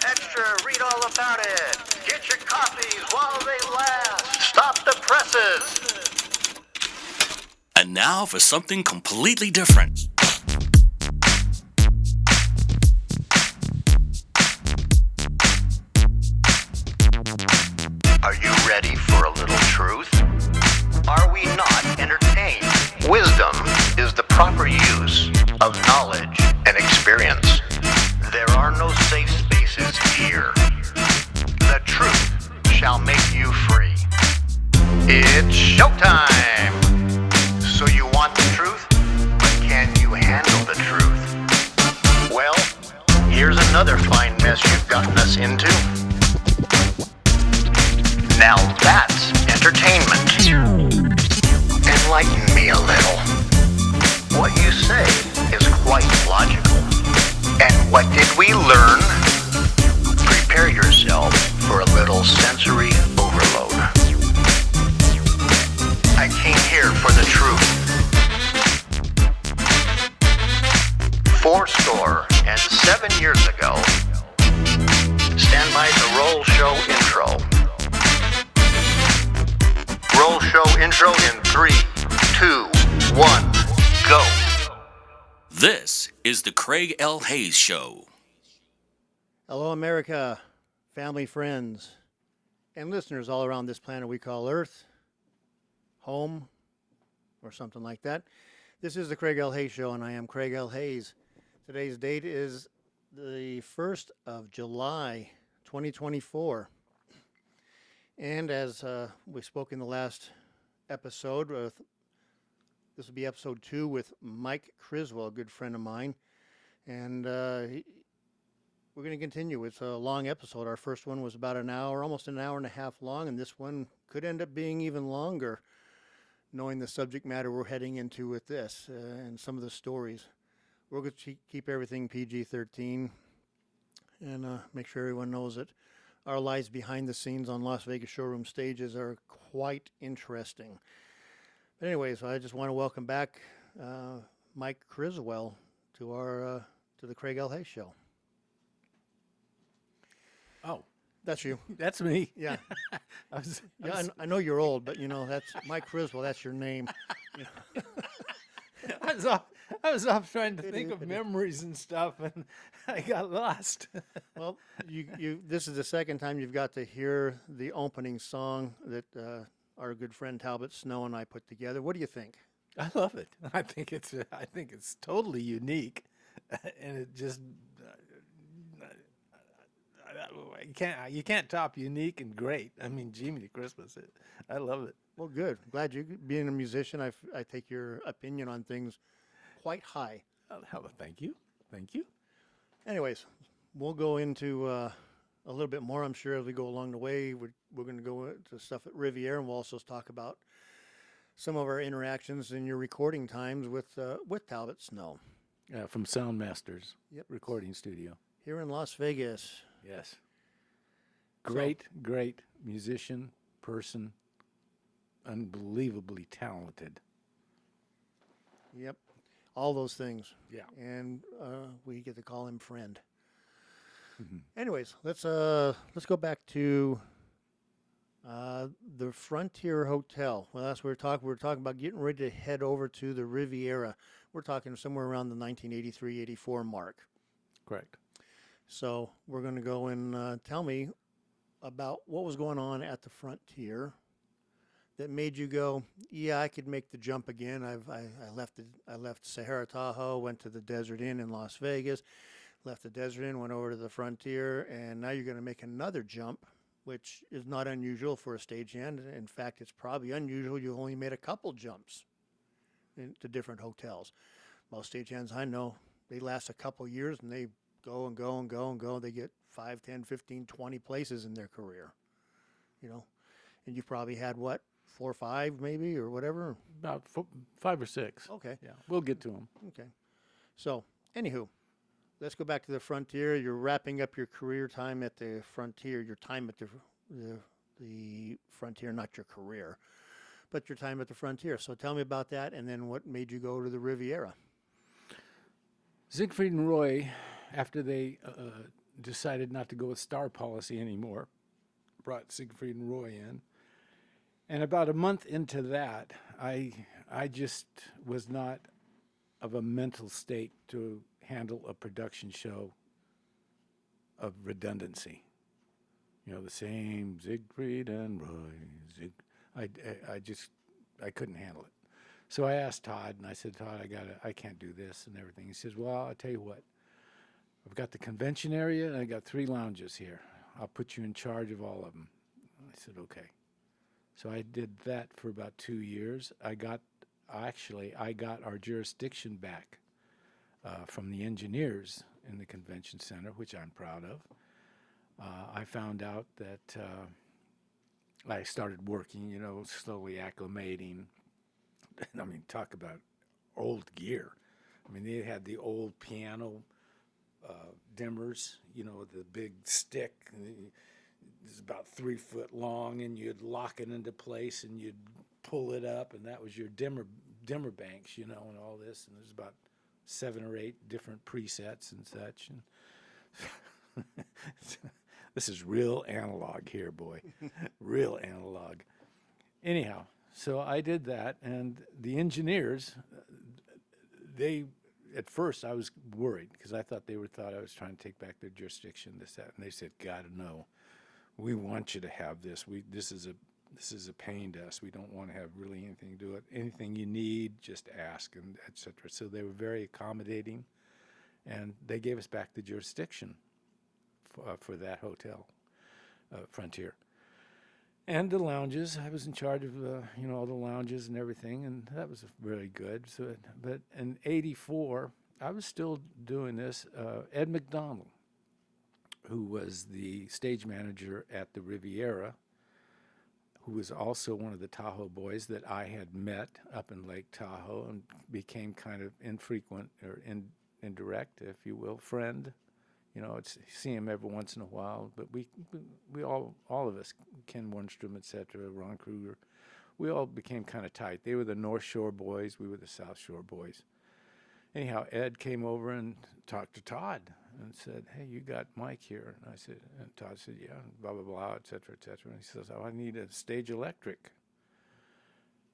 extra, read all about it. Get your copies while they last. Stop the presses. And now for something completely different. Are you ready for a little truth? Are we not entertained? Wisdom is the proper use of knowledge and experience. There are no safe spaces here. The truth shall make you free. It's showtime! So you want the truth, but can you handle the truth? Well, here's another fine mess you've gotten us into. Now that's entertainment. Enlighten me a little. What you say is quite logical. And what did we learn? Prepare yourself for a little sensory overload. I came here for the truth. 7 years ago, stand by the roll show intro. Roll show intro in 3, 2, 1, go. This is the Craig L. Hayes Show. Hello, America, family, friends, and listeners all around this planet we call Earth, home, or something like that. This is the Craig L. Hayes Show, and I am Craig L. Hayes. Today's date is the 1st of July, 2024. And as we spoke in the last episode, this will be episode 2 with Mike Criswell, a good friend of mine. And we're going to continue. It's a long episode. Our first one was about an hour, almost an hour and a half long, and this one could end up being even longer, knowing the subject matter we're heading into with this and some of the stories. We're going to keep everything PG-13 and make sure everyone knows that our lives behind the scenes on Las Vegas showroom stages are quite interesting. But anyways, I just want to welcome back Mike Criswell to the Craig L. Hayes Show. Oh, that's you. That's me. Yeah. I know you're old, but that's Mike Criswell. That's your name. I was off trying to think of memories and stuff, and I got lost. Well, this is the second time you've got to hear the opening song that our good friend Talbot Snow and I put together. What do you think? I love it. I think it's totally unique, and it just you can't top unique and great. I mean, Jiminy Christmas, I love it. Well, good. Glad you being a musician. I take your opinion on things quite high. Oh, thank you. Anyways, we'll go into a little bit more, I'm sure, as we go along the way. We're going to go to stuff at Riviera, and we'll also talk about some of our interactions in your recording times with Talbot Snow. From Sound Masters Recording Studio. Here in Las Vegas. Yes. Great musician, person, unbelievably talented. Yep. All those things. Yeah. And we get to call him friend. Mm-hmm. Anyways, let's go back to the Frontier Hotel. Well, that's what we're talking about getting ready to head over to the Riviera. We're talking somewhere around the 1983-84 mark. Correct. So we're going to go and tell me about what was going on at the Frontier that made you go, yeah, I could make the jump again. I left Sahara Tahoe, went to the Desert Inn in Las Vegas, left the Desert Inn, went over to the Frontier, and now you're going to make another jump, which is not unusual for a stagehand. In fact, it's probably unusual. You only made a couple jumps into different hotels. Most stagehands I know, they last a couple years and they go and go and go and go. They get 5, 10, 15, 20 places in their career, and you've probably had 4 or 5 maybe, or whatever? About 5 or 6. Okay. Yeah, we'll get to them. Okay. So, anywho, let's go back to the Frontier. You're wrapping up your career time at the Frontier, your time at the Frontier, not your career, but your time at the Frontier. So tell me about that, and then what made you go to the Riviera? Siegfried and Roy, after they decided not to go with star policy anymore. Brought Siegfried and Roy in. And about a month into that, I just was not of a mental state to handle a production show of redundancy. You know, the same Siegfried and Roy. I couldn't handle it. So I asked Todd, and I said, Todd, I can't do this and everything. He says, well, I'll tell you what. I've got the convention area, and I got 3 lounges here. I'll put you in charge of all of them. I said, okay. So I did that for about 2 years. I got our jurisdiction back from the engineers in the convention center, which I'm proud of. I found out that I started working, slowly acclimating. I mean, talk about old gear. I mean, they had the old piano dimmers, the big stick. It's about 3 foot long, and you'd lock it into place, and you'd pull it up, and that was your dimmer banks, and all this. And there's about 7 or 8 different presets and such. And this is real analog here, boy, real analog. Anyhow, so I did that, and the engineers, at first I was worried because I thought thought I was trying to take back their jurisdiction, this, that, and they said, God, no, we want you to have this. This is a pain to us. We don't want to have really anything to do with it. Anything you need, just ask, and et cetera. So they were very accommodating, and they gave us back the jurisdiction for that hotel, Frontier. And the lounges, I was in charge of, all the lounges and everything, and that was very good. So, but in '84, I was still doing this. Ed McDonald, who was the stage manager at the Riviera, who was also one of the Tahoe boys that I had met up in Lake Tahoe and became kind of infrequent or indirect, if you will, friend. See him every once in a while, but we all of us, Ken Wernstrom, etc., Ron Kruger, we all became kind of tight. They were the North Shore boys, we were the South Shore boys. Anyhow, Ed came over and talked to Todd and said, hey, you got Mike here. And I said, and Todd said, yeah, blah, blah, blah, et cetera, et cetera. And he says, oh, I need a stage electric.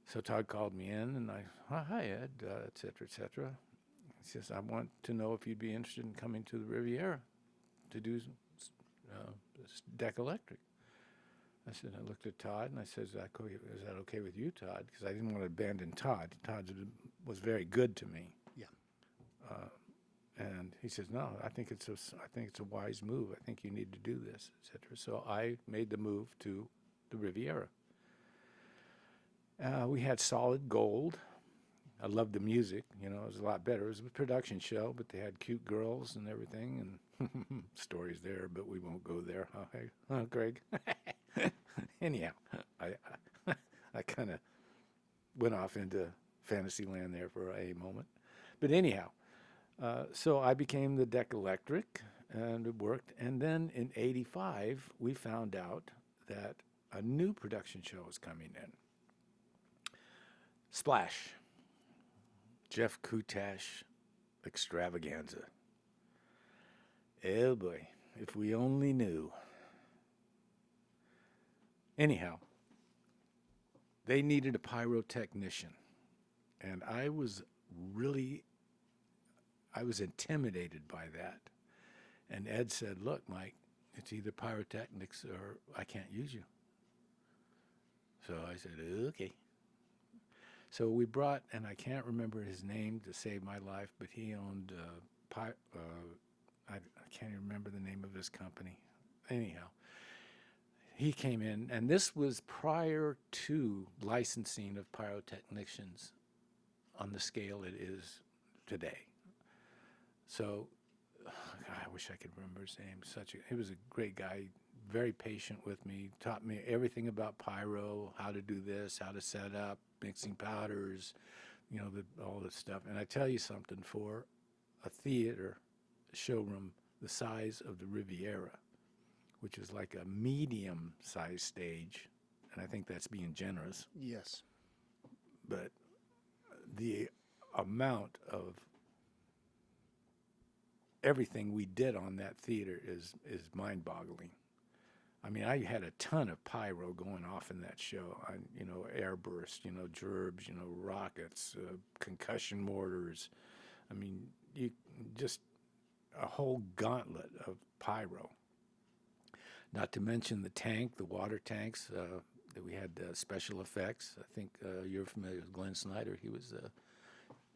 So Todd called me in, and hi, Ed, et cetera, et cetera. He says, I want to know if you'd be interested in coming to the Riviera to do deck electric. I said, I looked at Todd, and I said, is that okay with you, Todd? Because I didn't want to abandon Todd. Todd was very good to me. Yeah. And he says, no, I think it's a wise move. I think you need to do this, et cetera. So I made the move to the Riviera. We had solid gold. I loved the music, it was a lot better. It was a production show, but they had cute girls and everything, and stories there, but we won't go there, huh, Greg? Anyhow, I kind of went off into fantasy land there for a moment. But anyhow, so I became the deck electric, and it worked. And then in '85, we found out that a new production show was coming in. Splash. Jeff Kutash extravaganza. Oh boy, if we only knew. Anyhow, they needed a pyrotechnician, and I was intimidated by that. And Ed said, look, Mike, it's either pyrotechnics or I can't use you. So I said, okay. So we brought, and I can't remember his name to save my life, but he owned, I can't even remember the name of his company. Anyhow, he came in, and this was prior to licensing of pyrotechnicians on the scale it is today. So, God, I wish I could remember his name. He was a great guy, very patient with me, taught me everything about pyro, how to do this, how to set up, mixing powders, all this stuff. And I tell you something, for a theater showroom the size of the Riviera, which is like a medium-sized stage, and I think that's being generous. Yes. But the amount of everything we did on that theater is mind-boggling. I mean, I had a ton of pyro going off in that show. Airburst, gerbs, rockets, concussion mortars. I mean, you just a whole gauntlet of pyro. Not to mention the water tanks that we had special effects. I think you're familiar with Glenn Snyder. He was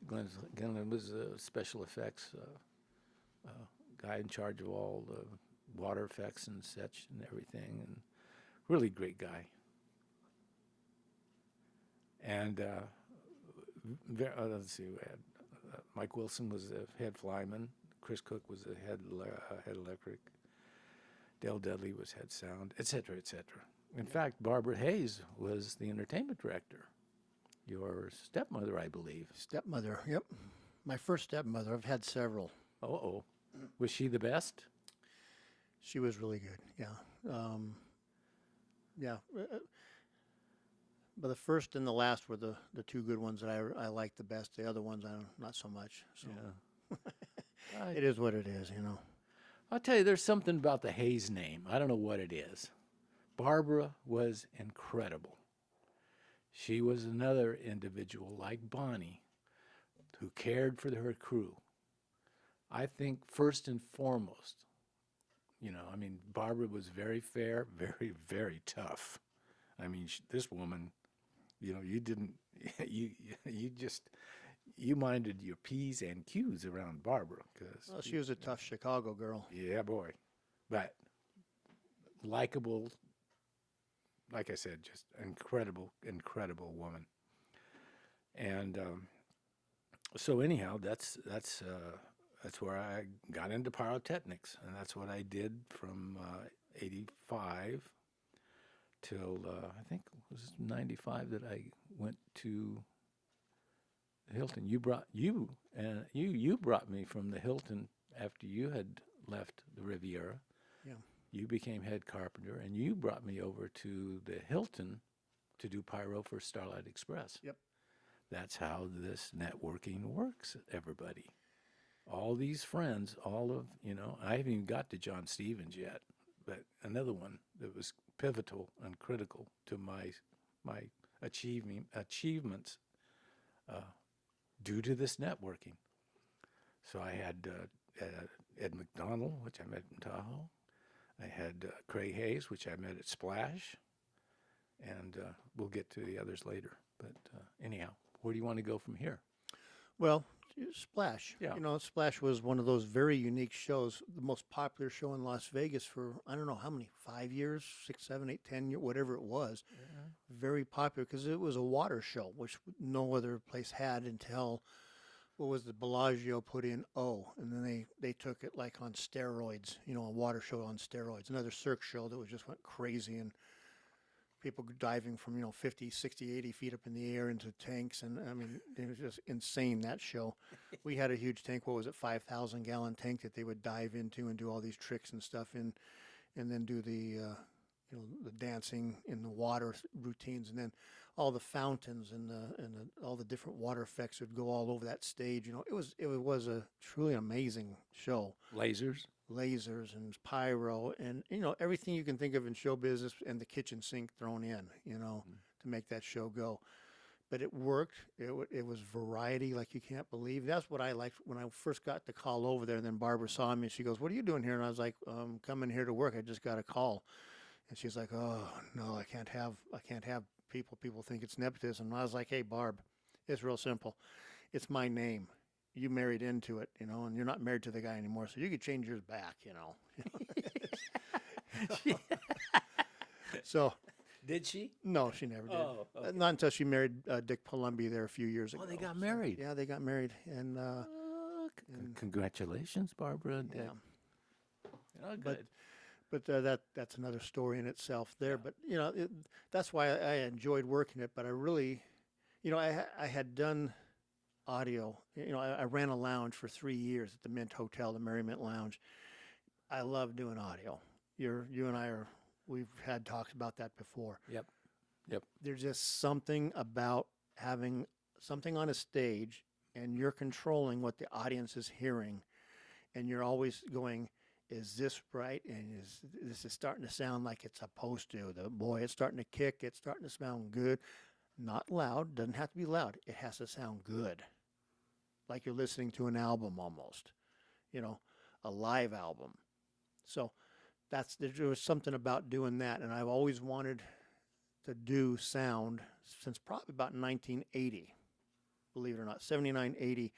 Glenn was special effects guy in charge of all the water effects and such and everything, and really great guy. And let's see, we had Mike Wilson was the head flyman, Chris Cook was the head electric, Dale Dudley was head sound, etc., etc. In fact, Barbara Hayes was the entertainment director. Your stepmother, I believe. Stepmother, yep. My first stepmother. I've had several. Uh-oh. Was she the best? She was really good, yeah. Yeah. But the first and the last were the two good ones that I liked the best. The other ones, not so much. So Yeah. it is what it is, I'll tell you, there's something about the Hayes name. I don't know what it is. Barbara was incredible. She was another individual like Bonnie who cared for her crew. I think first and foremost, Barbara was very fair, very, very tough. I mean, this woman, you didn't, you minded your P's and Q's around Barbara. Well, she was a tough Chicago girl. Yeah, boy. But likable, like I said, just incredible, incredible woman. And so anyhow, that's where I got into pyrotechnics, and that's what I did from 85 till I think it was 95 that I went to Hilton. You brought me from the Hilton after you had left the Riviera. Yeah. You became head carpenter, and you brought me over to the Hilton to do pyro for Starlight Express. Yep. That's how this networking works, everybody. All these friends, I haven't even got to John Stevens yet, but another one that was pivotal and critical to my achievements due to this networking. So I had Ed McDonald, which I met in Tahoe. I had Craig Hayes, which I met at Splash, and we'll get to the others later. But anyhow, where do you want to go from here? Well, Splash. Yeah. Splash was one of those very unique shows, the most popular show in Las Vegas for, I don't know how many, 5 years, 6, 7, 8, 10 years, whatever it was. Yeah. Very popular because it was a water show, which no other place had until, the Bellagio put in and then they took it like on steroids, a water show on steroids. Another Cirque show that just went crazy, and people diving from 50, 60, 80 feet up in the air into tanks, and I mean it was just insane, that show. We had a huge tank, 5,000 gallon tank that they would dive into and do all these tricks and stuff in, and then do the the dancing in the water routines, and then all the fountains and all the different water effects would go all over that stage. It was a truly amazing show. Lasers and pyro and everything you can think of in show business, and the kitchen sink thrown in to make that show go. But it worked. It was variety like you can't believe. That's what I liked when I first got the call over there. And then Barbara saw me and she goes, "What are you doing here?" And I was like, "Coming here to work. I just got a call." And she's like, "Oh no, I can't have people. People think it's nepotism." And I was like, "Hey Barb, it's real simple. It's my name. You married into it, and you're not married to the guy anymore, so you could change yours back, So, did she? No, she never did. Oh, okay. Not until she married Dick Palumbi there a few years ago. Oh, they got married. Yeah, they got married, and congratulations, Barbara and Dick. Yeah. Oh, good. But that's another story in itself there. Yeah. But that's why I enjoyed working it. But I really, I had done audio. I ran a lounge for 3 years at the Mint Hotel, the Merry Mint Lounge. I love doing audio. You and I we've had talks about that before. Yep. There's just something about having something on a stage and you're controlling what the audience is hearing, and you're always going, is this right? And this is starting to sound like it's supposed to. It's starting to kick. It's starting to sound good. Not loud. Doesn't have to be loud. It has to sound good, like you're listening to an album almost. A live album. So there was something about doing that, and I've always wanted to do sound since probably about 1980. Believe it or not, 79, 80.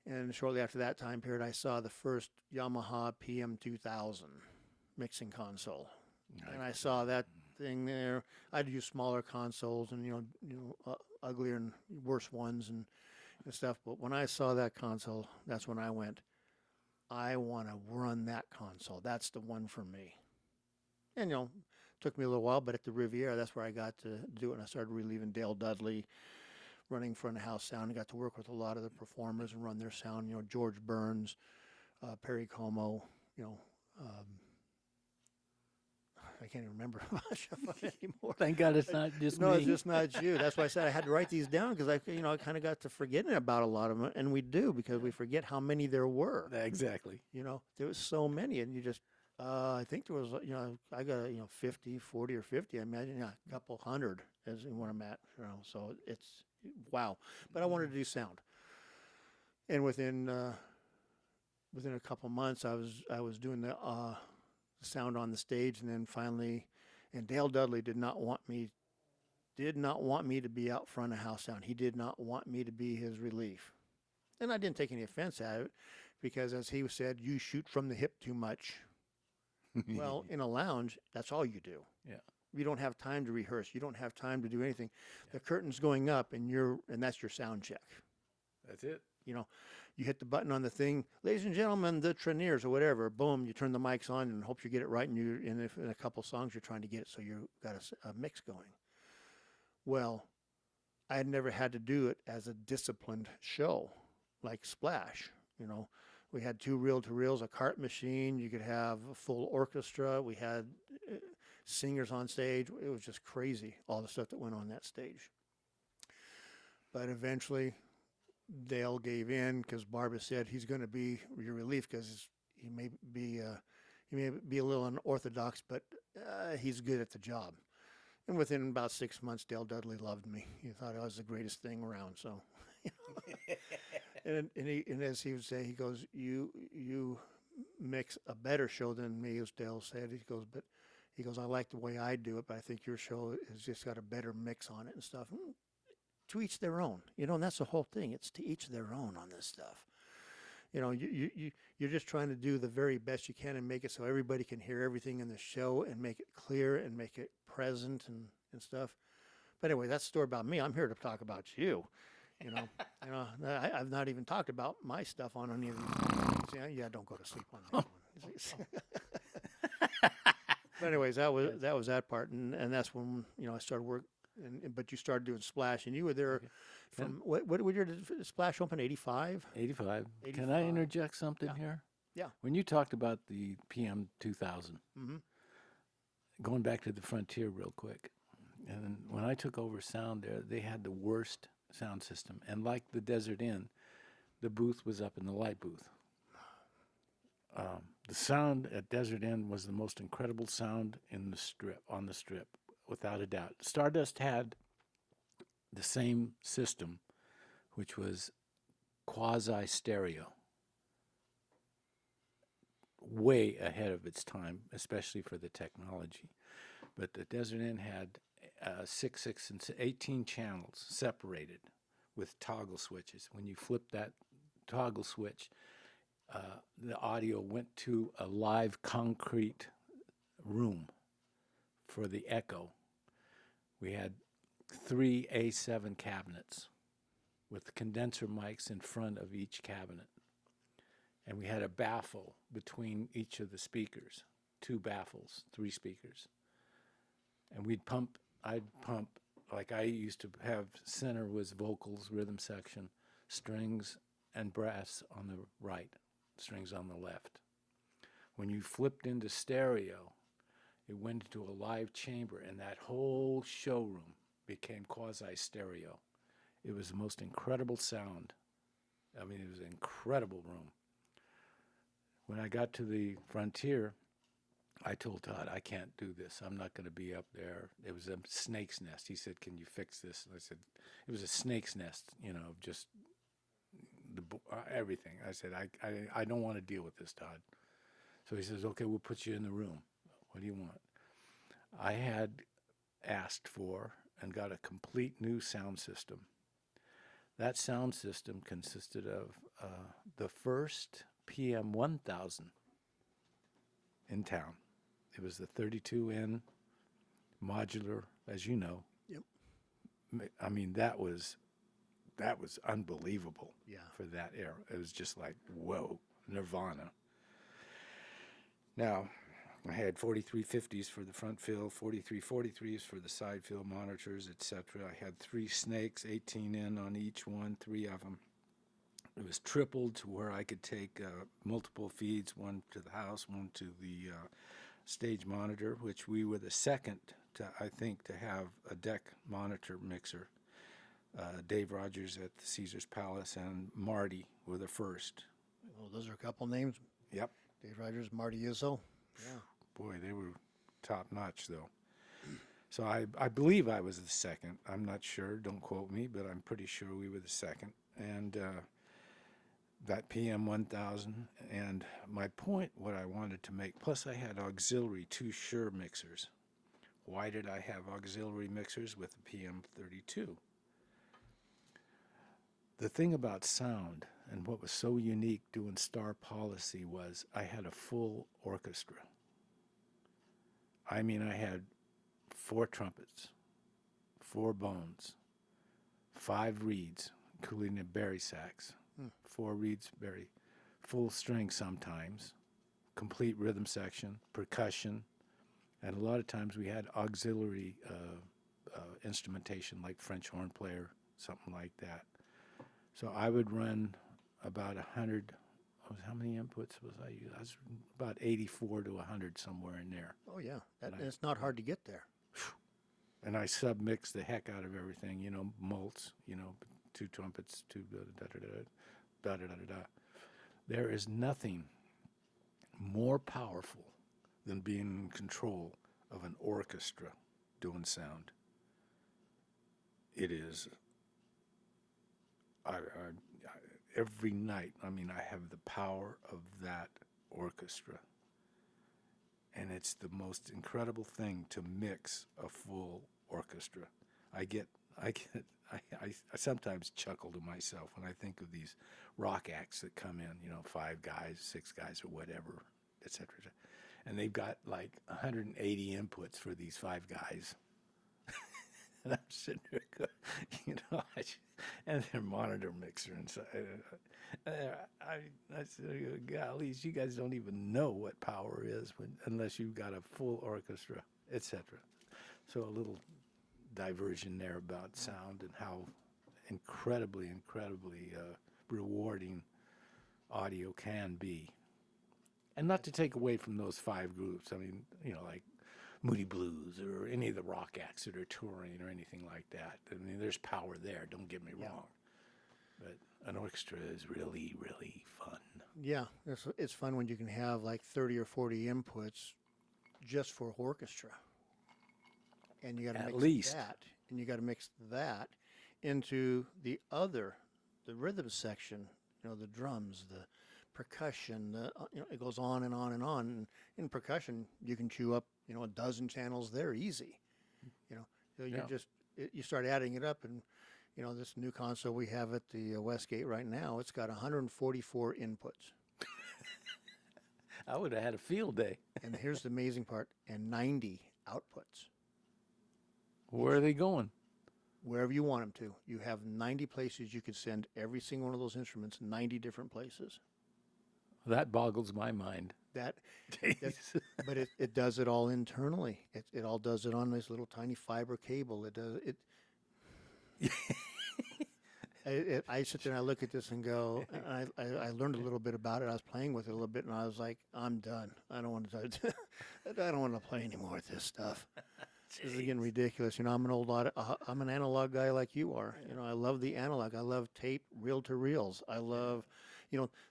And shortly after that time period, I saw the first Yamaha PM2000 mixing console. And I saw that thing there. I'd use smaller consoles and, uglier and worse ones and stuff. But when I saw that console, that's when I went, I want to run that console. That's the one for me. And, took me a little while, but at the Riviera, that's where I got to do it. And I started relieving Dale Dudley, running front of house sound. I got to work with a lot of the performers and run their sound. George Burns, Perry Como. I can't even remember much of it anymore. Thank God it's not just me. No, it's just not you. That's why I said I had to write these down because I kind of got to forgetting about a lot of them, and we do because we forget how many there were. Exactly. There was so many, and you just. I think there was, I got 40 or 50. I imagine, a couple hundred is where I'm at. So it's wow. But I wanted to do sound, and within a couple months, I was doing the sound on the stage, and then finally, and Dale Dudley did not want me to be out front of house sound. He did not want me to be his relief, and I didn't take any offense at it because, as he said, you shoot from the hip too much. Well, in a lounge, that's all you do. Yeah. You don't have time to rehearse. You don't have time to do anything. Yeah. The curtain's going up, and that's your sound check. That's it. You hit the button on the thing, ladies and gentlemen, the Treniers or whatever. Boom, you turn the mics on and hope you get it right. And in a couple songs, you're trying to get it, so you got a mix going. Well, I had never had to do it as a disciplined show like Splash. We had 2 reel-to-reels, a cart machine. You could have a full orchestra. We had singers on stage. It was just crazy, all the stuff that went on that stage. But eventually, Dale gave in because Barbara said he's going to be your relief because he may be a little unorthodox, but he's good at the job. And within about 6 months, Dale Dudley loved me. He thought I was the greatest thing around. So. And as he would say, he goes, you mix a better show than me, as Dale said. He goes, I like the way I do it, but I think your show has just got a better mix on it and stuff. To each their own, and that's the whole thing. It's to each their own on this stuff. You're just trying to do the very best you can and make it so everybody can hear everything in the show and make it clear and make it present and stuff. But anyway, that's the story about me. I'm here to talk about you. I've not even talked about my stuff on any of these. Yeah, don't go to sleep on that one. But anyways, that was that part, and that's when I started work. But you started doing Splash, and you were there from what year did Splash open? 85. 85. Can I interject something here? Yeah. When you talked about the PM 2000, going back to the Frontier real quick, and when I took over sound there, they had the worst sound system, and like the Desert Inn, the booth was up in the light booth. The sound at Desert Inn was the most incredible sound on the strip, without a doubt. Stardust had the same system, which was quasi stereo, way ahead of its time, especially for the technology. But the Desert Inn had 6, and 18 channels separated with toggle switches. When you flip that toggle switch, the audio went to a live concrete room for the echo. We had 3 A7 cabinets with condenser mics in front of each cabinet. And we had a baffle between each of the speakers, 2 baffles, 3 speakers. And I'd pump, like I used to have, center was vocals, rhythm section, strings, and brass on the right, strings on the left. When you flipped into stereo, it went into a live chamber, and that whole showroom became quasi-stereo. It was the most incredible sound. I mean, it was an incredible room. when I got to the frontier, I told Todd, I can't do this. I'm not going to be up there. It was a snake's nest. He said, can you fix this? And I said, it was a snake's nest, just everything. I said, I don't want to deal with this, Todd. So he says, okay, we'll put you in the room. What do you want? I had asked for and got a complete new sound system. That sound system consisted of the first PM 1000 in town. It was the 32N modular, as you know. Yep. I mean, that was unbelievable. Yeah. For that era. It was just like, whoa, Nirvana. Now, I had 4350s for the front fill, 4343s for the side fill monitors, etc. I had 3 snakes, 18N on each one, 3 of them. It was tripled to where I could take multiple feeds, one to the house, one to the stage monitor, which we were the second to, I think, to have a deck monitor mixer. Dave Rogers at the Caesar's Palace and Marty were the first. Well, those are a couple names. Yep. Dave Rogers, Marty Izzo. Yeah. Boy, they were top notch, though. So I believe I was the second. I'm not sure. Don't quote me, but I'm pretty sure we were the second. And that PM 1000. And my point, what I wanted to make, plus I had auxiliary 2 Shure mixers. Why did I have auxiliary mixers with the PM 32? The thing about sound and what was so unique doing Star Policy was I had a full orchestra. I mean, I had 4 trumpets, 4 bones, 5 reeds, including a bari sax, 4 reeds, bari, full string sometimes, complete rhythm section, percussion, and a lot of times we had auxiliary instrumentation like French horn player, something like that. So I would run about 100. How many inputs was I using? I was about 84 to 100, somewhere in there. Oh, yeah. And it's not hard to get there. And I submixed the heck out of everything, mults, 2 trumpets, 2 da-da-da-da-da. There is nothing more powerful than being in control of an orchestra doing sound. It is... every night, I have the power of that orchestra. And it's the most incredible thing to mix a full orchestra. I sometimes chuckle to myself when I think of these rock acts that come in, 5 guys, 6 guys, or whatever, etc. And they've got like 180 inputs for these 5 guys. And I'm sitting there, and their monitor mixer inside. I said, golly, you guys don't even know what power is unless you've got a full orchestra, etc. So a little diversion there about sound and how incredibly rewarding audio can be. And not to take away from those 5 groups. Like Moody Blues or any of the rock acts that are touring or anything like that. There's power there, don't get me wrong. But an orchestra is really, really fun. Yeah, it's fun when you can have like 30 or 40 inputs just for orchestra. And you got to mix that, and you got to mix that into the rhythm section, the drums, the percussion, it goes on and on and on. And in percussion, you can chew up, a dozen channels there easy. So you start adding it up, and this new console we have at the Westgate right now, it's got 144 inputs. I would have had a field day. And here's the amazing part, and 90 outputs. Where are they going? Wherever you want them to. You have 90 places you could send every single one of those instruments, 90 different places. That boggles my mind. But it does it all internally. It all does it on this little tiny fiber cable. It does it. I sit there and I look at this and go. I learned a little bit about it. I was playing with it a little bit, and I was like, I'm done. I don't want to. I don't want to play anymore with this stuff. This is getting ridiculous. I'm an analog guy like you are. I love the analog. I love tape, reel to reels. I love,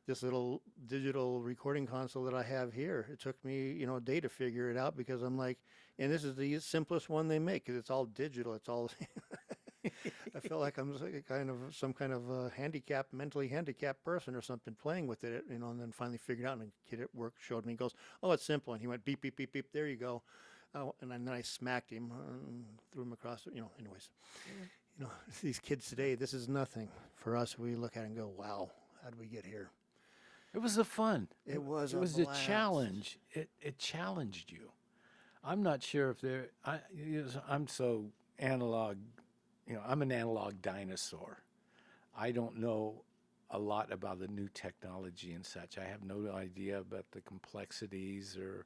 this little digital recording console that I have here. It took me, a day to figure it out because I'm like, and this is the simplest one they make because it's all digital. It's all. I feel like I'm some kind of mentally handicapped person or something playing with it, and then finally figured out. And a kid at work showed me, goes, "Oh, it's simple," and he went beep beep beep beep. There you go. And then I smacked him, threw him across. Anyways, these kids today, this is nothing for us. We look at it and go, "Wow, how did we get here?" It was a fun. It was. It was a a blast. challenge. It challenged you. I'm not sure if there. I'm so analog. I'm an analog dinosaur. I don't know a lot about the new technology and such. I have no idea about the complexities or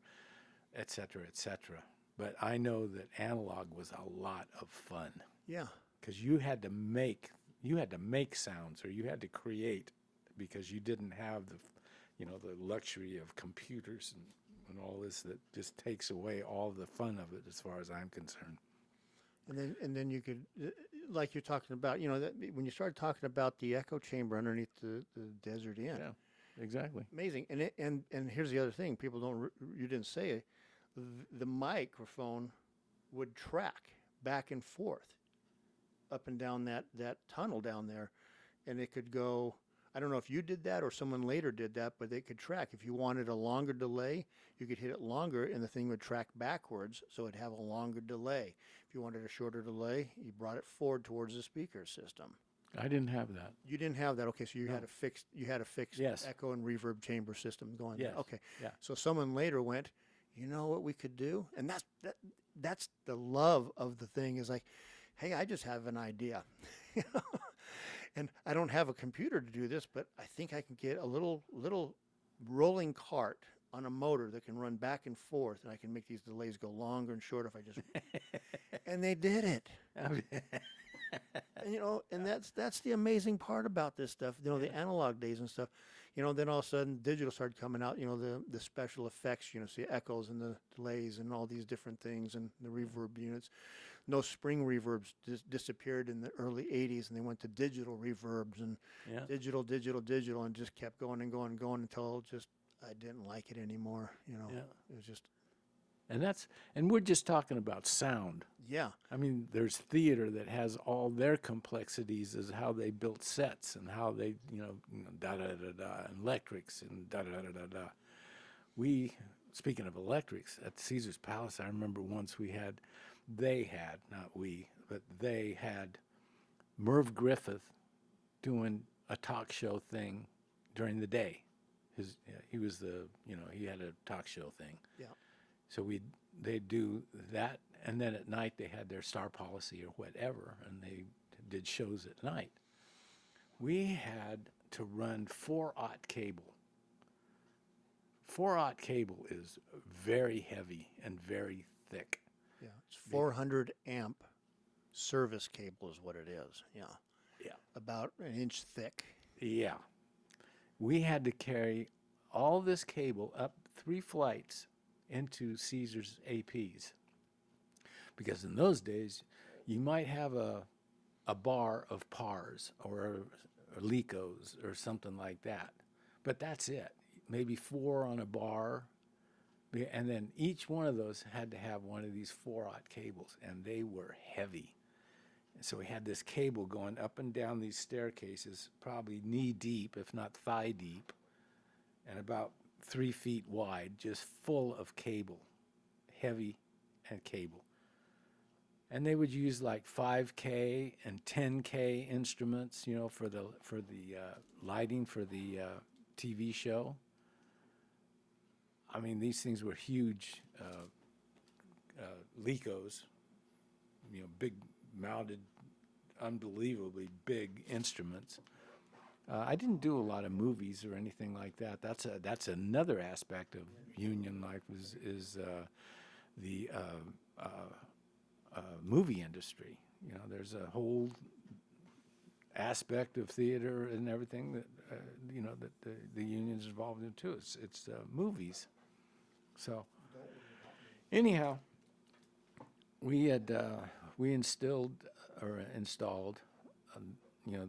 et cetera, et cetera. But I know that analog was a lot of fun Yeah. because you had to make sounds or you had to create because you didn't have the luxury of computers and all this that just takes away all the fun of it as far as I'm concerned. And then you could, like you're talking about, that when you started talking about the echo chamber underneath the Desert Inn. Yeah, exactly. Amazing. And here's the other thing: people don't. You didn't say it. The microphone would track back and forth, up and down that tunnel down there, and it could go. I don't know if you did that or someone later did that, but they could track. If you wanted a longer delay, you could hit it longer, and the thing would track backwards, so it'd have a longer delay. If you wanted a shorter delay, you brought it forward towards the speaker system. I didn't have that. You didn't have that. Okay, so you No. had a fixed Yes. echo and reverb chamber system going. Yes. Okay. Yeah. So someone later went, you know what we could do? And that's the love of the thing is like, hey, I just have an idea. And I don't have a computer to do this, but I think I can get a little rolling cart on a motor that can run back and forth, and I can make these delays go longer and shorter if I just. And they did it. And that's the amazing part about this stuff. The analog days and stuff. Then all of a sudden digital started coming out. The special effects. See echoes and the delays and all these different things and the reverb units. No spring reverbs disappeared in the early '80s, and they went to digital reverbs and digital, and just kept going and going and going until just I didn't like it anymore. It was just. And we're just talking about sound. Yeah. I mean, there's theater that has all their complexities as how they built sets and how they, da da da da, and electrics and da da da da da. Speaking of electrics, at Caesar's Palace, I remember once they had Merv Griffith doing a talk show thing during the day. He had a talk show thing. Yeah. So they'd do that, and then at night they had their star policy or whatever, and they did shows at night. We had to run 4/0 cable. 4/0 cable is very heavy and very thick. Yeah. It's 400 amp service cable is what it is. Yeah. Yeah. About an inch thick. Yeah. We had to carry all this cable up 3 flights into Caesar's APs. Because in those days, you might have a bar of pars or Licos or something like that. But that's it. Maybe 4 on a bar. And then each one of those had to have one of these 4/0 cables, and they were heavy. So we had this cable going up and down these staircases, probably knee deep, if not thigh deep, and about 3 feet wide, just full of cable, heavy and cable. And they would use like 5K and 10K instruments, for the lighting for the TV show. I mean, these things were huge Licos, big mounted, unbelievably big instruments. I didn't do a lot of movies or anything like that. That's another aspect of union life is the movie industry. There's a whole aspect of theater and everything that that the union's involved in too. It's movies. So anyhow, we installed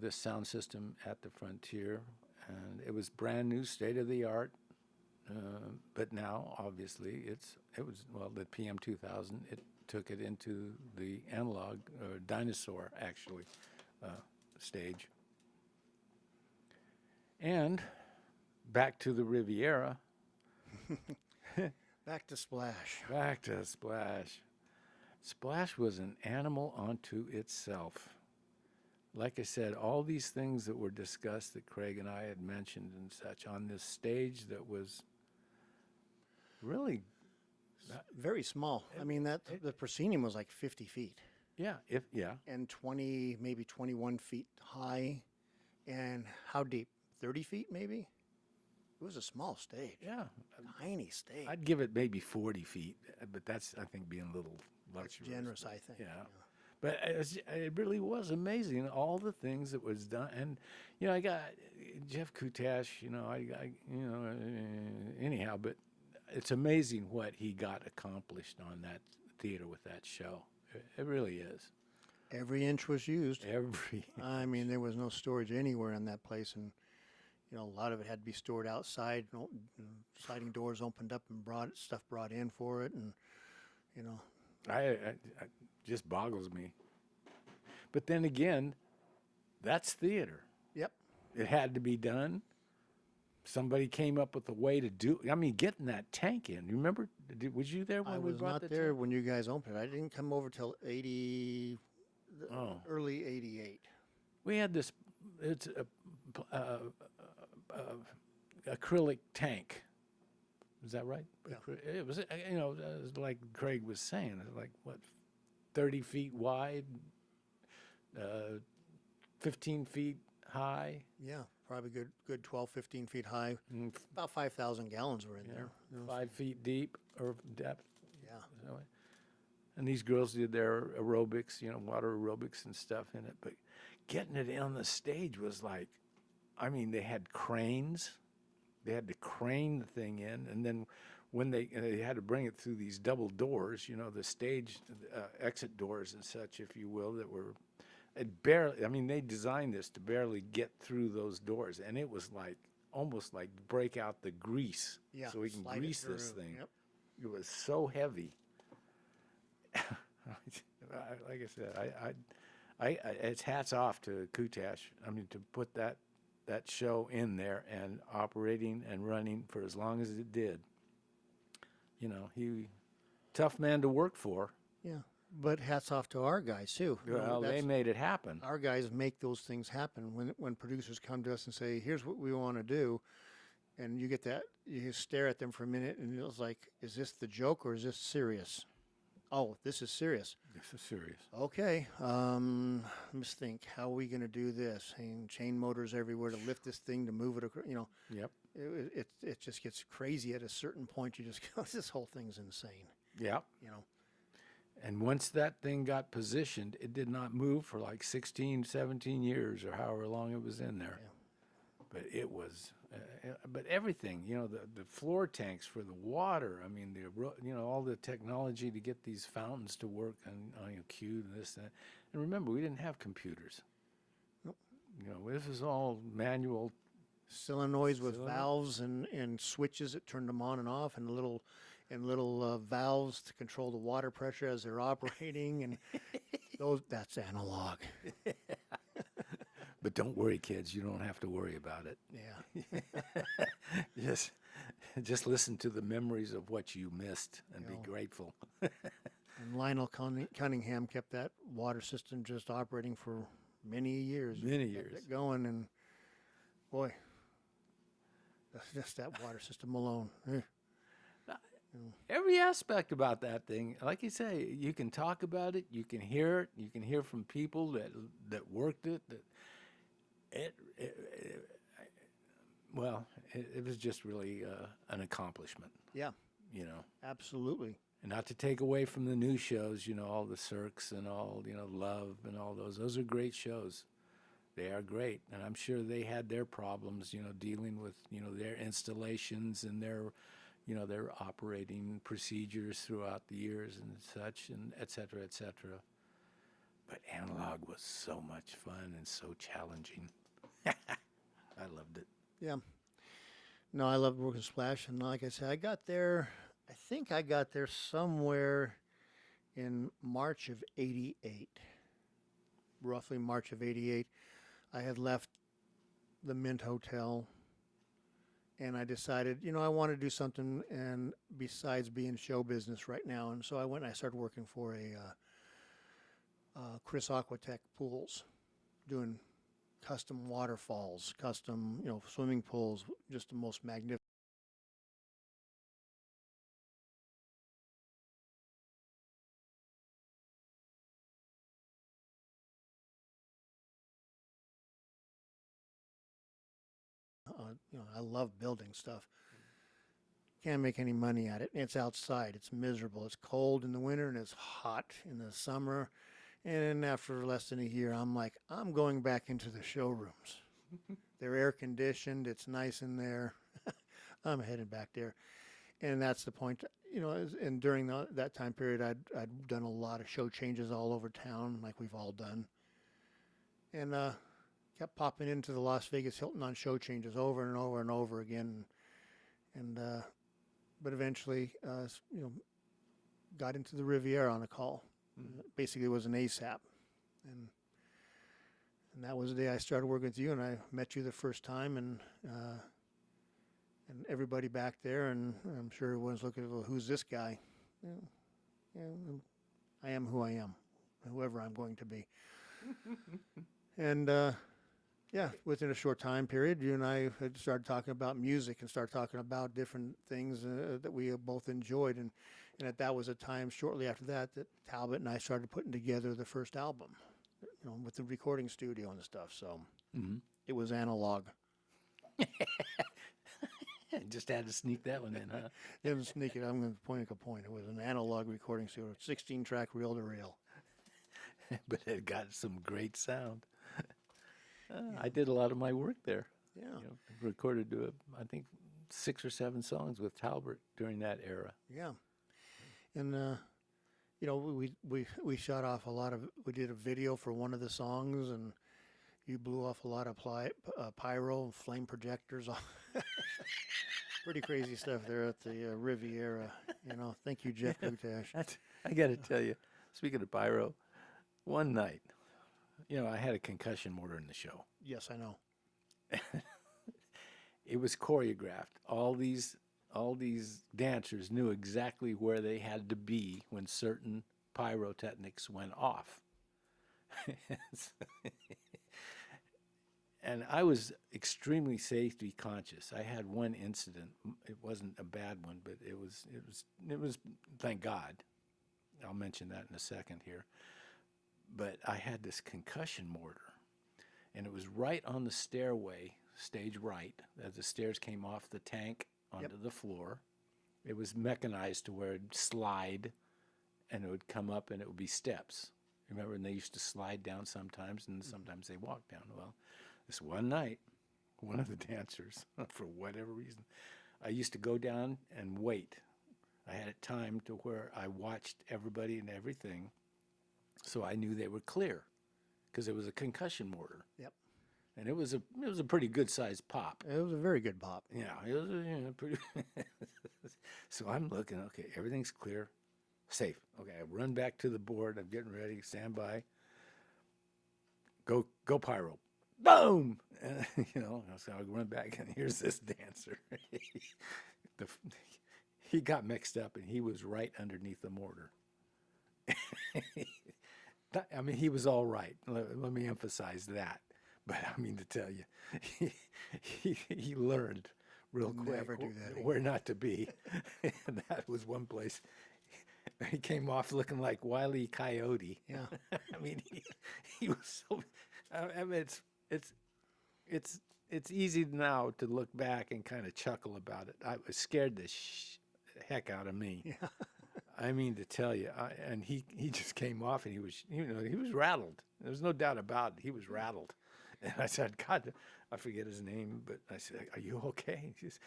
this sound system at the Frontier and it was brand new, state of the art. But now, obviously, the PM 2000. It took it into the analog or dinosaur actually stage. And back to the Riviera. Back to Splash. Back to Splash. Splash was an animal unto itself. Like I said, all these things that were discussed that Craig and I had mentioned and such on this stage that was really, Very small. I mean, the proscenium was like 50 feet yeah, and 20, maybe 21 feet high. And how deep? 30 feet, maybe? It was a small stage. yeah. Tiny stage. I'd give it maybe 40 feet, but that's, I think, being a little That's luxurious. generous, I think. Yeah. But it really was amazing, all the things that was done. And, I got Jeff Kutash, anyhow, but it's amazing what he got accomplished on that theater with that show. It really is. Every inch was used. I mean, there was no storage anywhere in that place. And, a lot of it had to be stored outside. Sliding doors opened up and stuff brought in for it. And, I just boggles me. But then again, that's theater. Yep. It had to be done. Somebody came up with a way to do. I mean, getting that tank in. You remember? Was you there when I we was brought not the there tank? when you guys opened it. I didn't come over till early 88. We had this. It's a acrylic tank. Is that right? Yeah. It was. Like Craig was saying, it was like what, 30 feet wide, 15 feet high. Yeah, probably good 12, 15 feet high. Mm, About 5,000 gallons were in there. 5 feet deep or depth. Yeah. So, and these girls did their aerobics, water aerobics and stuff in it. But getting it on the stage was like, I mean, they had cranes. They had to crane the thing in, and then when they had to bring it through these double doors, the stage exit doors and such, if you will, that were barely. I mean, they designed this to barely get through those doors, and it was like almost like break out the grease, Yeah, so we can slide it grease this through. thing. Yep. It was so heavy. Like I said, I it's hats off to Kutash. I mean, to put that show in there and operating and running for as long as it did. He tough man to work for. Yeah. But hats off to our guys, too. Well, they made it happen. Our guys make those things happen. When producers come to us and say, here's what we want to do, and you get that, you stare at them for a minute, and it's like, is this the joke or is this serious? Oh, this is serious. This is serious. Okay, let's think. How are we going to do this? And chain motors everywhere to lift this thing, to move it across. Yep. It just gets crazy at a certain point. You just go, this whole thing's insane. Yep. And once that thing got positioned, it did not move for like 16, 17 years or however long it was in there. Yeah. But it was, but everything, the floor tanks for the water. I mean, all the technology to get these fountains to work on cue and this and that. And remember, we didn't have computers. Nope. This was all manual. Solenoids with valves and switches that turned them on and off, and little valves to control the water pressure as they're operating, and that's analog. But don't worry, kids, you don't have to worry about it. Yeah. Just listen to the memories of what you missed and be grateful. And Lionel Cunningham kept that water system just operating for many years. Many Kept years. it going, and boy, just that water system alone. Every aspect about that thing, like you say, you can talk about it, you can hear it, you can hear from people that worked it. It was just really an accomplishment. Yeah, absolutely. And not to take away from the new shows, all the Cirques and all, Love and all those. Those are great shows. They are great. And I'm sure they had their problems, dealing with, their installations and their operating procedures throughout the years and such, and et cetera, et cetera. But analog was so much fun and so challenging. I loved it. Yeah. No, I love working Splash, and like I said, I got there. I think I got there somewhere in March of '88, roughly March of '88. I had left the Mint Hotel, and I decided, I want to do something, and besides being show business right now, and so I went and I started working for a Chris Aquatech Pools, doing custom waterfalls, custom, swimming pools, just the most magnificent. I love building stuff. Can't make any money at it. It's outside. It's miserable. It's cold in the winter and it's hot in the summer. And after less than a year, I'm like, I'm going back into the showrooms. They're air conditioned. It's nice in there. I'm headed back there. And that's the point. And during that time period, I'd done a lot of show changes all over town, like we've all done. And kept popping into the Las Vegas Hilton on show changes over and over and over again. And but eventually, got into the Riviera on a call. Basically, it was an ASAP, and that was the day I started working with you, and I met you the first time, and everybody back there, and I'm sure everyone's looking, well, who's this guy? I am who I am, whoever I'm going to be. And yeah, within a short time period, you and I had started talking about music and started talking about different things that we both enjoyed. And that was a time shortly after that Talbot and I started putting together the first album, with the recording studio and stuff. So it was analog. Just had to sneak that one in, huh? Didn't sneak it. I'm going to point a point. It was an analog recording studio, 16-track reel to reel. But it got some great sound. I did a lot of my work there. Yeah. Recorded, I think, 6 or 7 songs with Talbot during that era. Yeah. And, we shot off we did a video for one of the songs, and you blew off a lot of pyro and flame projectors. Pretty crazy stuff there at the Riviera. Thank you, Jeff Gutash. I got to tell you, speaking of pyro, one night, I had a concussion mortar in the show. Yes, I know. It was choreographed. All these dancers knew exactly where they had to be when certain pyrotechnics went off. And I was extremely safety conscious. I had one incident. It wasn't a bad one, but it was thank God. I'll mention that in a second here. But I had this concussion mortar, and it was right on the stairway, stage right, as the stairs came off the tank onto the floor. It was mechanized to where it'd slide, and it would come up, and it would be steps. Remember, and they used to slide down sometimes, and sometimes they walked down. Well, this one night, one of the dancers, for whatever reason, I used to go down and wait. I had it timed to where I watched everybody and everything, so I knew they were clear, because it was a concussion mortar. Yep. And it was a pretty good sized pop. It was a very good pop. Yeah, it was pretty. So I'm looking. Okay, everything's clear, safe. Okay, I run back to the board. I'm getting ready. Stand by. Go pyro. Boom! And, so I run back, and here's this dancer. He got mixed up, and he was right underneath the mortar. I mean, he was all right. Let me emphasize that. But I mean to tell you, he learned real quick Never do that where not to be. And that was one place. He came off looking like Wile E. Coyote. Yeah. I mean, he was so. I mean, it's easy now to look back and kind of chuckle about it. I was scared the heck out of me. Yeah. I mean to tell you, and he just came off, and he was rattled. There's no doubt about it. He was rattled. And I said, God, I forget his name, but I said, are you okay? He says,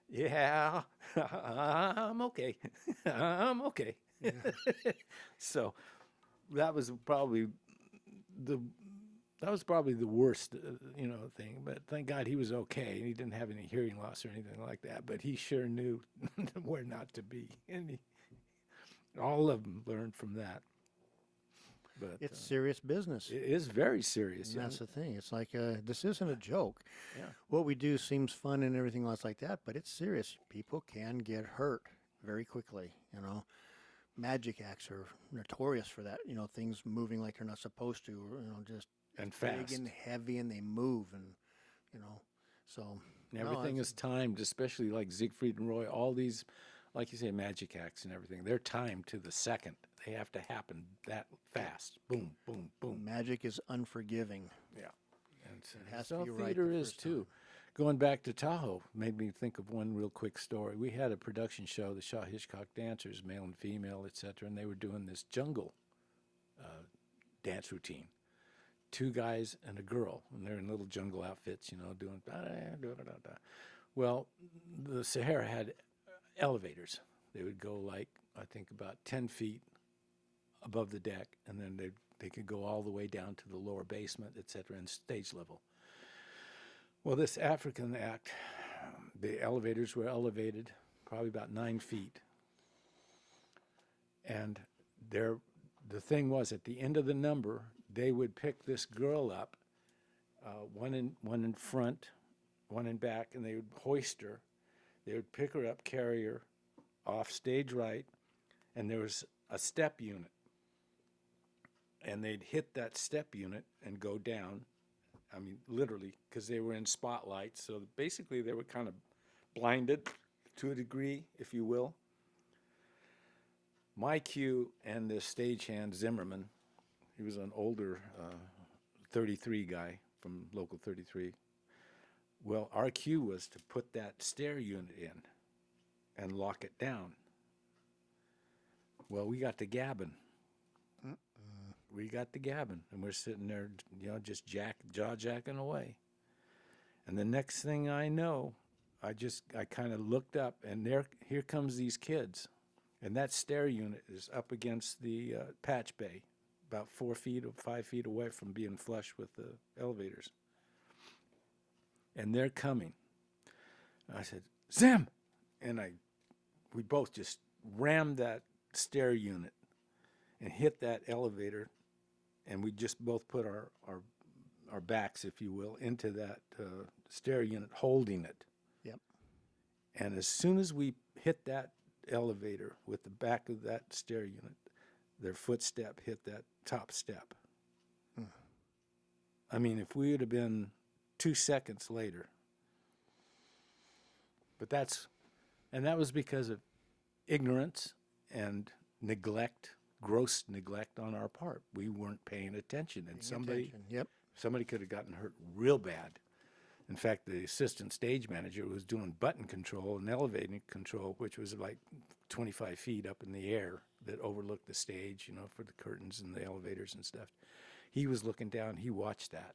yeah, I'm okay. I'm okay. Yeah. So that was probably That was probably the worst, thing. But thank God he was okay. He didn't have any hearing loss or anything like that. But he sure knew where not to be, and all of them learned from that. But It's serious business. it is very serious. And that's the thing. It's like this isn't a joke. Yeah. What we do seems fun and everything else like that, but it's serious. People can get hurt very quickly. Magic acts are notorious for that. Things moving like they're not supposed to, or just And big fast. and heavy, and they move, and so And everything is timed, especially like Siegfried and Roy. All these, like you say, magic acts and everything. They're timed to the second. They have to happen that fast. Boom, boom, boom. magic is unforgiving. Yeah. And so, has to be right theater the is first too. Going back to Tahoe made me think of one real quick story. We had a production show, the Shaw Hitchcock Dancers, male and female, etc., and they were doing this jungle dance routine. 2 guys and a girl, and they're in little jungle outfits, doing da-da-da-da-da. Well, the Sahara had elevators. They would go like, I think about 10 feet above the deck, and then they could go all the way down to the lower basement, etc., and stage level. Well, this African act, the elevators were elevated probably about 9 feet. And the thing was, at the end of the number, they would pick this girl up, one in front, one in back, and they would hoist her. They would pick her up, carry her off stage right, and there was a step unit. And they'd hit that step unit and go down. I mean, literally, because they were in spotlights. So basically, they were kind of blinded to a degree, if you will. My cue and the stagehand Zimmerman, he was an older 33 guy from Local 33. Well, our cue was to put that stair unit in and lock it down. Well, we got to gabbing. We got to gabbing, and we're sitting there, just jaw-jacking away. And the next thing I know, I kind of looked up, and here comes these kids. And that stair unit is up against the patch bay, about 4 feet or 5 feet away from being flush with the elevators. And they're coming. I said, Zim! And we both just rammed that stair unit and hit that elevator, and we just both put our backs, if you will, into that stair unit, holding it. Yep. And as soon as we hit that elevator with the back of that stair unit, their footstep hit that top step. I mean, if we would have been 2 seconds later, but that was because of ignorance and neglect, gross neglect on our part. We weren't paying attention, and somebody could have gotten hurt real bad. In fact, the assistant stage manager was doing button control and elevating control, which was like 25 feet up in the air that overlooked the stage, for the curtains and the elevators and stuff. He was looking down. He watched that.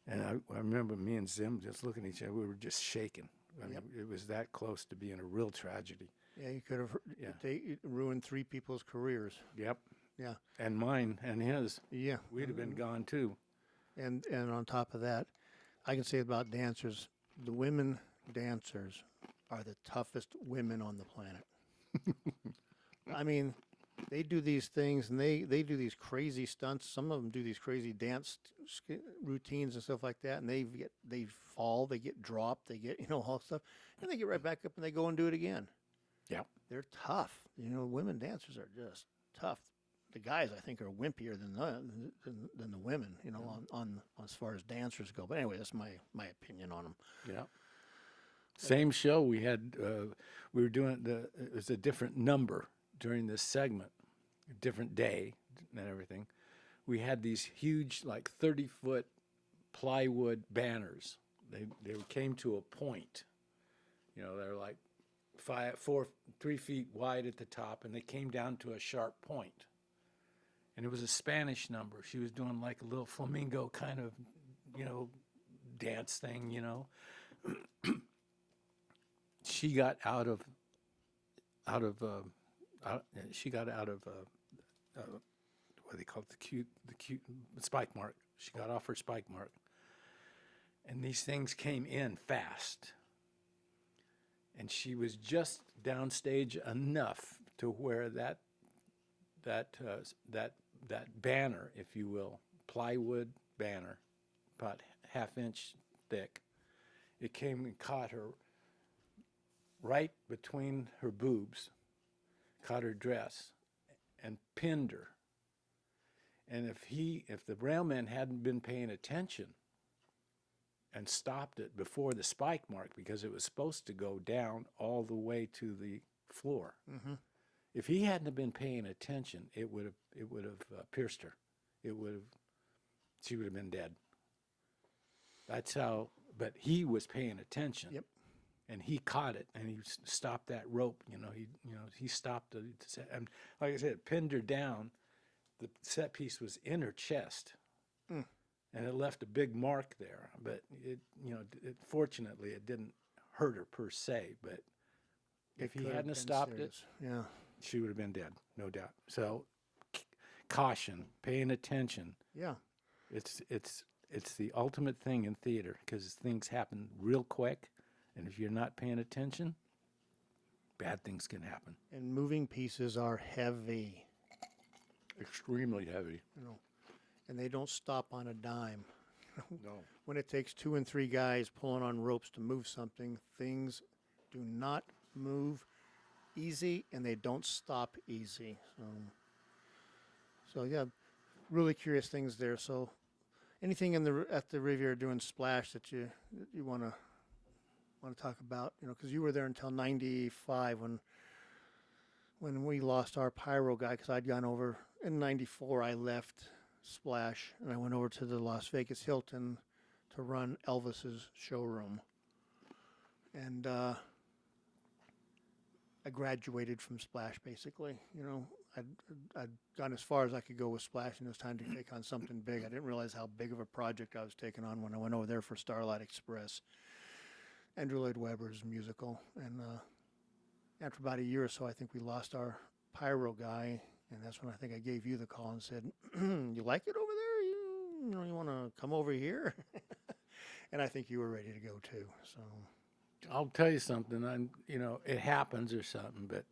And I remember me and Zim just looking at each other. We were just shaking. I mean, it was that close to being a real tragedy. Yeah, you could have ruined 3 people's careers. Yep. Yeah. And mine and his. Yeah. We'd have been gone too. And on top of that, I can say about dancers, the women dancers are the toughest women on the planet. I mean, they do these things, and they do these crazy stunts. Some of them do these crazy dance routines and stuff like that, and they fall, they get dropped, they get all stuff, and they get right back up and they go and do it again. Yeah, they're tough. Women dancers are just tough. The guys, I think, are wimpier than the women. On as far as dancers go. But anyway, that's my opinion on them. Yeah. Same show we had. We were doing it was a different number during this segment, a different day and everything. We had these huge, like 30-foot plywood banners. They came to a point. They're like 3 feet wide at the top, and they came down to a sharp point. And it was a Spanish number. She was doing like a little flamingo kind of, dance thing, She got out of what do they call it, the cute spike mark. She got off her spike mark. And these things came in fast. And she was just downstage enough to where that banner, if you will, plywood banner, about half-inch thick, it came and caught her right between her boobs, caught her dress, and pinned her. And if the railman hadn't been paying attention and stopped it before the spike mark, because it was supposed to go down all the way to the floor, if he hadn't been paying attention, it would have pierced her. She would have been dead. That's how. But he was paying attention. Yep. And he caught it, and he stopped that rope. He stopped it. And like I said, it pinned her down. The set piece was in her chest, and it left a big mark there. But fortunately, it didn't hurt her per se. But if he hadn't stopped it, she would have been dead, no doubt. So, caution, paying attention. Yeah. It's the ultimate thing in theater, because things happen real quick. And if you're not paying attention, bad things can happen. And moving pieces are heavy. Extremely heavy. And they don't stop on a dime. No. When it takes 2 and 3 guys pulling on ropes to move something, things do not move easy, and they don't stop easy. So yeah, really curious things there. So anything at the Riviera doing splash that you want to talk about, because you were there until 95 when we lost our pyro guy, because I'd gone over in 94. I left Splash and I went over to the Las Vegas Hilton to run Elvis's showroom, and I graduated from Splash basically. I'd gone as far as I could go with Splash, and it was time to take on something big. I didn't realize how big of a project I was taking on when I went over there for Starlight Express, Andrew Lloyd Webber's musical. And after about a year or so, I think we lost our pyro guy, and that's when I think I gave you the call and said, "You like it over there? You want to come over here?" And I think you were ready to go too. So I'll tell you something. It happens or something, but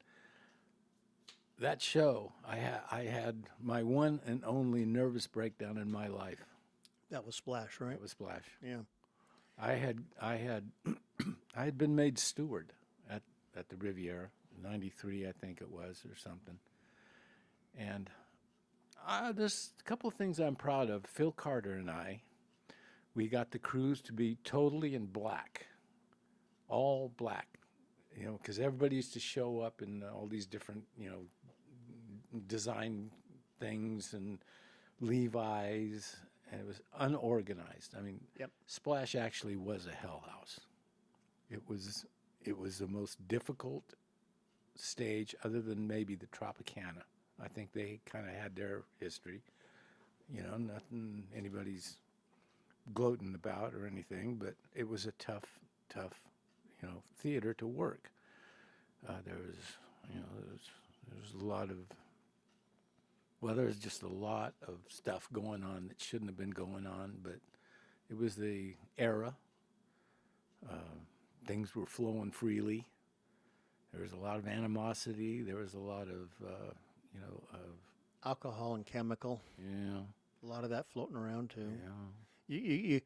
that show, I had my one and only nervous breakdown in my life. that was Splash, right? It was Splash. Yeah. I had been made steward at the Riviera, 93, I think it was, or something. And there's a couple of things I'm proud of. Phil Carter and I, we got the crews to be totally in black, all black, because everybody used to show up in all these different, design things and Levi's, and it was unorganized. I mean, Yep. Splash actually was a hell house. It was the most difficult stage, other than maybe the Tropicana. I think they kind of had their history. Nothing anybody's gloating about or anything, but it was a tough, theater to work. There was a lot of, there's just a lot of stuff going on that shouldn't have been going on, but it was the era. Things were flowing freely. There was a lot of animosity. There was a lot of, Alcohol and chemical. yeah. A lot of that floating around too. Yeah.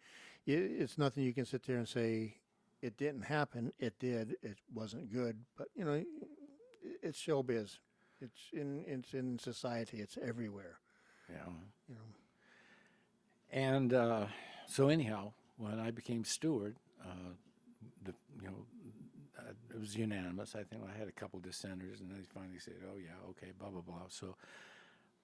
It's nothing you can sit there and say it didn't happen. It did. It wasn't good. But it's showbiz. It's in society. It's everywhere. Yeah. And so anyhow, when I became steward, it was unanimous. I think I had a couple dissenters, and they finally said, "Oh yeah, okay, blah blah blah." So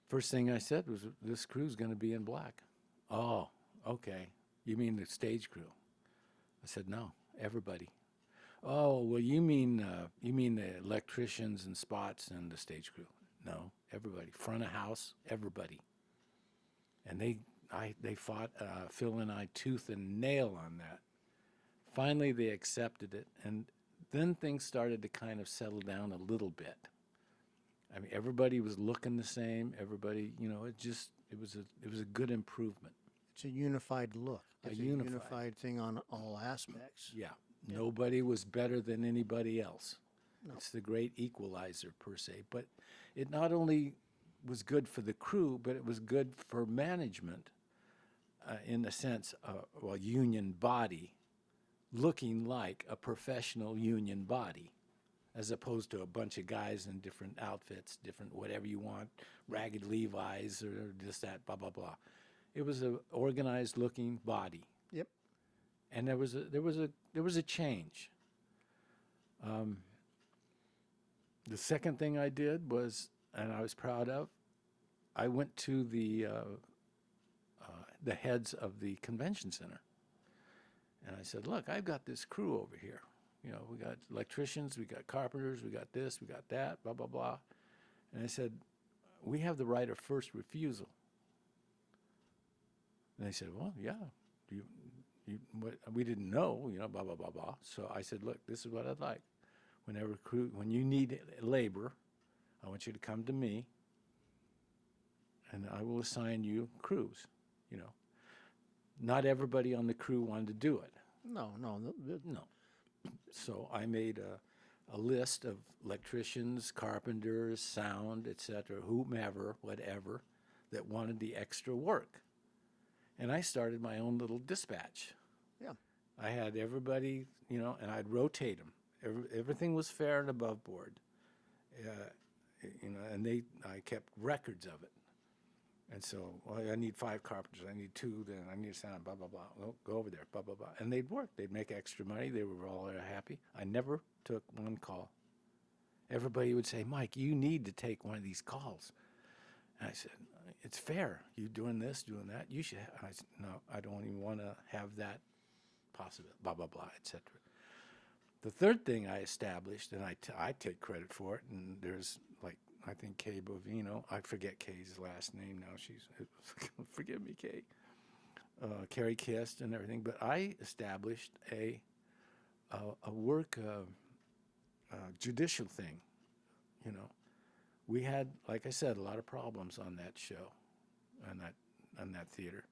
first thing I said was, "This crew's going to be in black." "Oh, okay. You mean the stage crew?" I said, "No, everybody." "Oh, well, you mean the electricians and spots and the stage crew?" "No, everybody. Front of house, everybody." And they fought Phil and I tooth and nail on that. Finally, they accepted it, and then things started to kind of settle down a little bit. I mean, everybody was looking the same. Everybody, it was a good improvement. It's a unified look. A It's unified. thing on all aspects. Yeah. Nobody was better than anybody else. It's the great equalizer per se. But it not only was good for the crew, but it was good for management in the sense, union body looking like a professional union body, as opposed to a bunch of guys in different outfits, different whatever you want, ragged Levi's or this, that, blah, blah, blah. It was an organized looking body. Yep. And there was a change. The second thing I did was, and I was proud of, I went to the heads of the convention center, and I said, "Look, I've got this crew over here. We got electricians, we got carpenters, we got this, we got that, blah blah blah." And I said, "We have the right of first refusal." And they said, "Well, yeah, we didn't know, blah, blah, blah, blah." So I said, "Look, this is what I'd like. When you need labor, I want you to come to me, and I will assign you crews, Not everybody on the crew wanted to do it. No. So I made a list of electricians, carpenters, sound, etc., whomever, whatever, that wanted the extra work. And I started my own little dispatch. Yeah. I had everybody, and I'd rotate them. Everything was fair and above board. And I kept records of it. And so, I need 5 carpenters, I need 2, then I need a sound, blah, blah, blah. Well, go over there, blah, blah, blah. And they'd work. They'd make extra money. They were all happy. I never took one call. Everybody would say, "Mike, you need to take one of these calls." And I said, "It's fair. You doing this, doing that. You should have." I said, "No, I don't even want to have that possible, blah, blah, blah, etc." The third thing I established, and I take credit for it, and there's I think Kay Bovino, I forget Kay's last name now. Forgive me, Kay. Carrie Kist and everything. But I established a work judicial thing. We had, like I said, a lot of problems on that show, on that theater.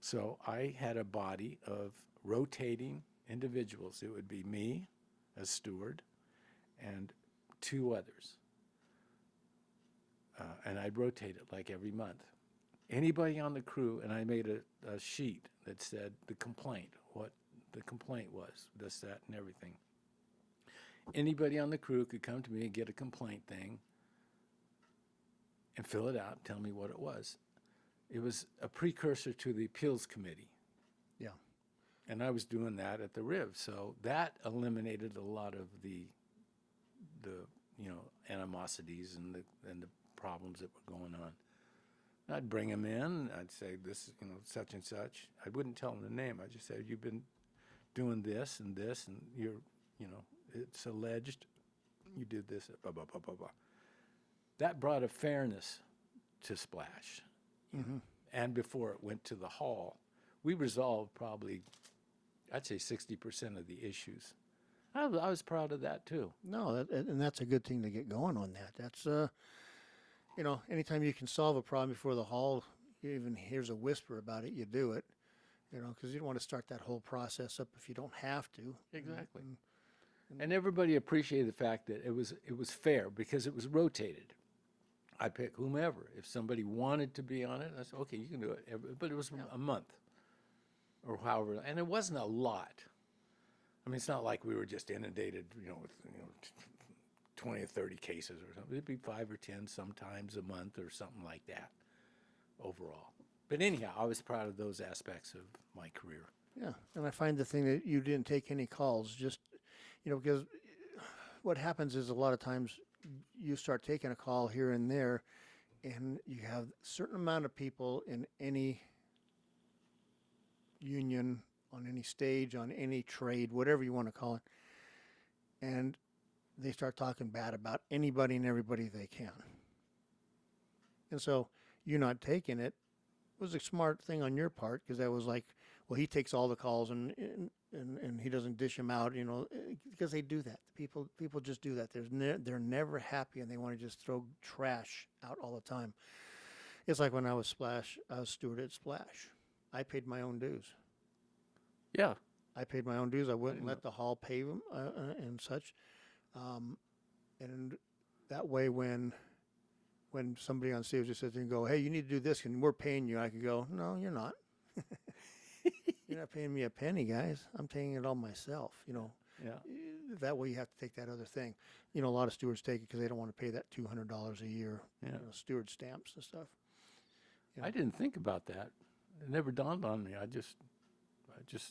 So I had a body of rotating individuals. It would be me as steward and 2 others. And I'd rotate it like every month. Anybody on the crew, and I made a sheet that said the complaint, what the complaint was, this, that, and everything. Anybody on the crew could come to me and get a complaint thing and fill it out and tell me what it was. It was a precursor to the appeals committee. Yeah. And I was doing that at the Riv. So that eliminated a lot of the animosities and the problems that were going on. I'd bring them in. I'd say, "This, such and such." I wouldn't tell them the name. I just said, "You've been doing this, and you're, it's alleged you did this, blah, blah, blah, blah, blah." That brought a fairness to Splash. Mm-hmm. And before it went to the hall, we resolved probably, I'd say 60% of the issues. I was proud of that too. No, and that's a good thing to get going on that. That's, anytime you can solve a problem before the hall even hears a whisper about it, you do it, because you don't want to start that whole process up if you don't have to. Exactly. And everybody appreciated the fact that it was fair because it was rotated. I pick whomever. If somebody wanted to be on it, I said, "Okay, you can do it." But it was a month or however, and it wasn't a lot. I mean, it's not like we were just inundated, with 20 or 30 cases or something. It'd be 5 or 10 sometimes a month or something like that overall. But anyhow, I was proud of those aspects of my career. Yeah, and I find the thing that you didn't take any calls, just, because what happens is a lot of times you start taking a call here and there, and you have a certain amount of people in any union, on any stage, on any trade, whatever you want to call it, and they start talking bad about anybody and everybody they can. And so you not taking it was a smart thing on your part, because that was like, Well, he takes all the calls and he doesn't dish them out, because they do that. People just do that. They're never happy, and they want to just throw trash out all the time. It's like when I was steward at Splash. I paid my own dues. Yeah. I paid my own dues. I wouldn't didn't let the hall pay them and such. And that way, when somebody on stage just sits there and go, "Hey, you need to do this, and we're paying you," I could go, "No, you're not. You're not paying me a penny, guys. I'm paying it all myself." Yeah. That way, you have to take that other thing. A lot of stewards take it because they don't want to pay that $200 a year. Yeah. Steward stamps and stuff. I didn't think about that. It never dawned on me. I just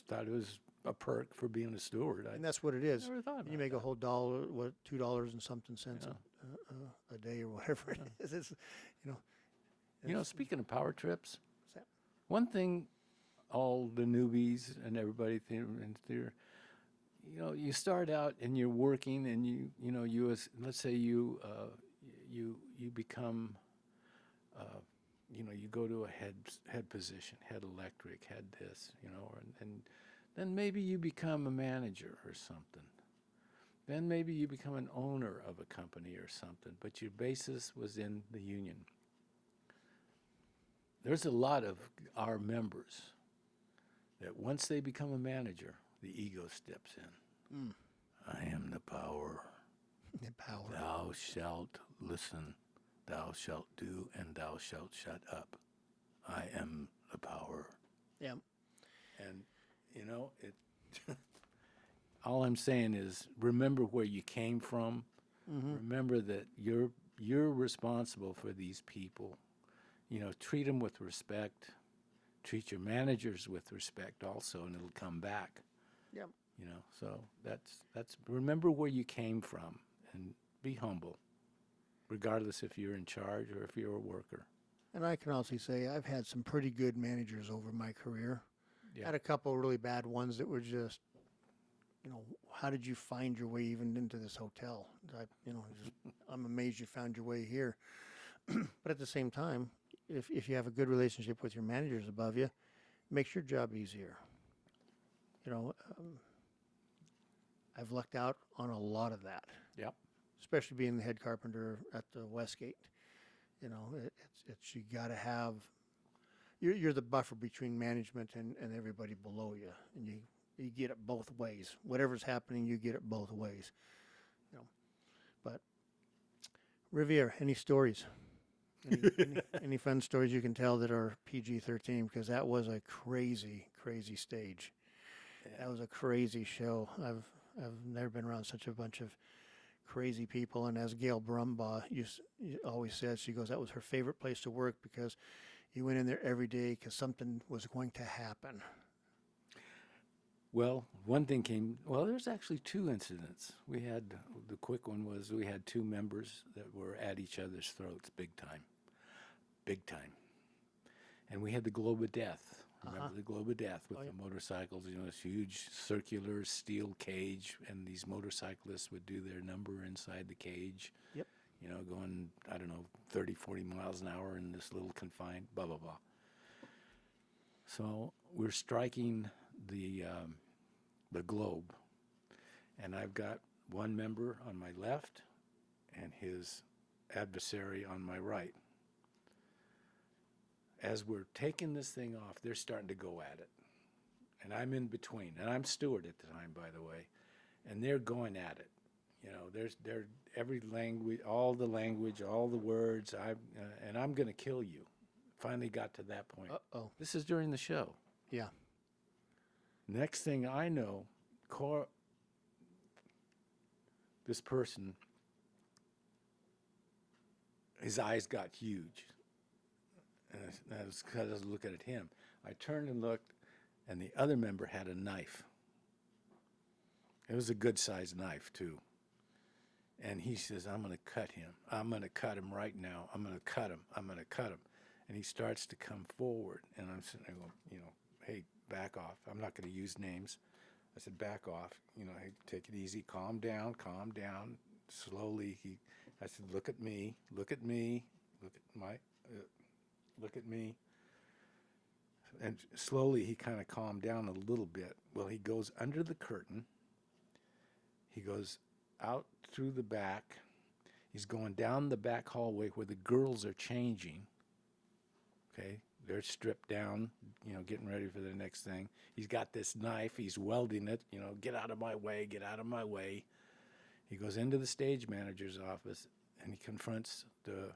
thought it was a perk for being a steward. And that's what it is. never thought about You make that. a whole $2 and something cents a day or whatever it is. It's, Speaking of power trips, what's that? one thing all the newbies and everybody in theater, you start out and you're working and let's say you become, you go to a head position, head electric, head this, and then maybe you become a manager or something. Then maybe you become an owner of a company or something, but your basis was in the union. There's a lot of our members that once they become a manager, the ego steps in. I am the power. The power. Thou shalt listen, thou shalt do, and thou shalt shut up. I am the power. Yeah. And, it. All I'm saying is remember where you came from. Remember that you're responsible for these people. Treat them with respect. Treat your managers with respect also, and it'll come back. Yep. So that's remember where you came from and be humble, regardless if you're in charge or if you're a worker. And I can also say I've had some pretty good managers over my career. Yeah. Had a couple of really bad ones that were just, how did you find your way even into this hotel? I'm amazed you found your way here. But at the same time, if you have a good relationship with your managers above you, it makes your job easier. I've lucked out on a lot of that. Yep. Especially being the head carpenter at the Westgate. It's you got to have. You're the buffer between management and everybody below you, and you get it both ways. Whatever's happening, you get it both ways. But Riviere, any stories? Any fun stories you can tell that are PG-13? Because that was a crazy, crazy stage. Yeah. That was a crazy show. I've never been around such a bunch of crazy people. And as Gail Brumbaugh always says, she goes, that was her favorite place to work because you went in there every day because something was going to happen. Well, one thing there's actually two incidents. We had, the quick one was we had two members that were at each other's throats big time. And we had the Globe of Death. Remember the Globe of Death with the motorcycles, this huge circular steel cage, and these motorcyclists would do their number inside the cage. Yep. Going, 30, 40 miles an hour in this little confined, blah, blah, blah. So we're striking the Globe, and I've got one member on my left and his adversary on my right. As we're taking this thing off, they're starting to go at it. And I'm in between. And I'm steward at the time, by the way. And they're going at it. There's every language, all the words, and I'm going to kill you. Finally got to that point. Uh-oh. This is during the show. Yeah. Next thing I know, this person, his eyes got huge. And I was kind of looking at him. I turned and looked, and the other member had a knife. It was a good-sized knife, too. And he says, I'm going to cut him. I'm going to cut him right now. I'm going to cut him. I'm going to cut him. And he starts to come forward. And I'm sitting there going, hey, back off. I'm not going to use names. I said, back off. Hey, take it easy. Calm down. Slowly, I said, look at me. Look at me. Look at me. and slowly he kind of calmed down a little bit. Well, he goes under the curtain. He goes out through the back. He's going down the back hallway where the girls are changing. Okay, they're stripped down, getting ready for the next thing. He's got this knife. He's welding it. Get out of my way. Get out of my way. He goes into the stage manager's office and he confronts the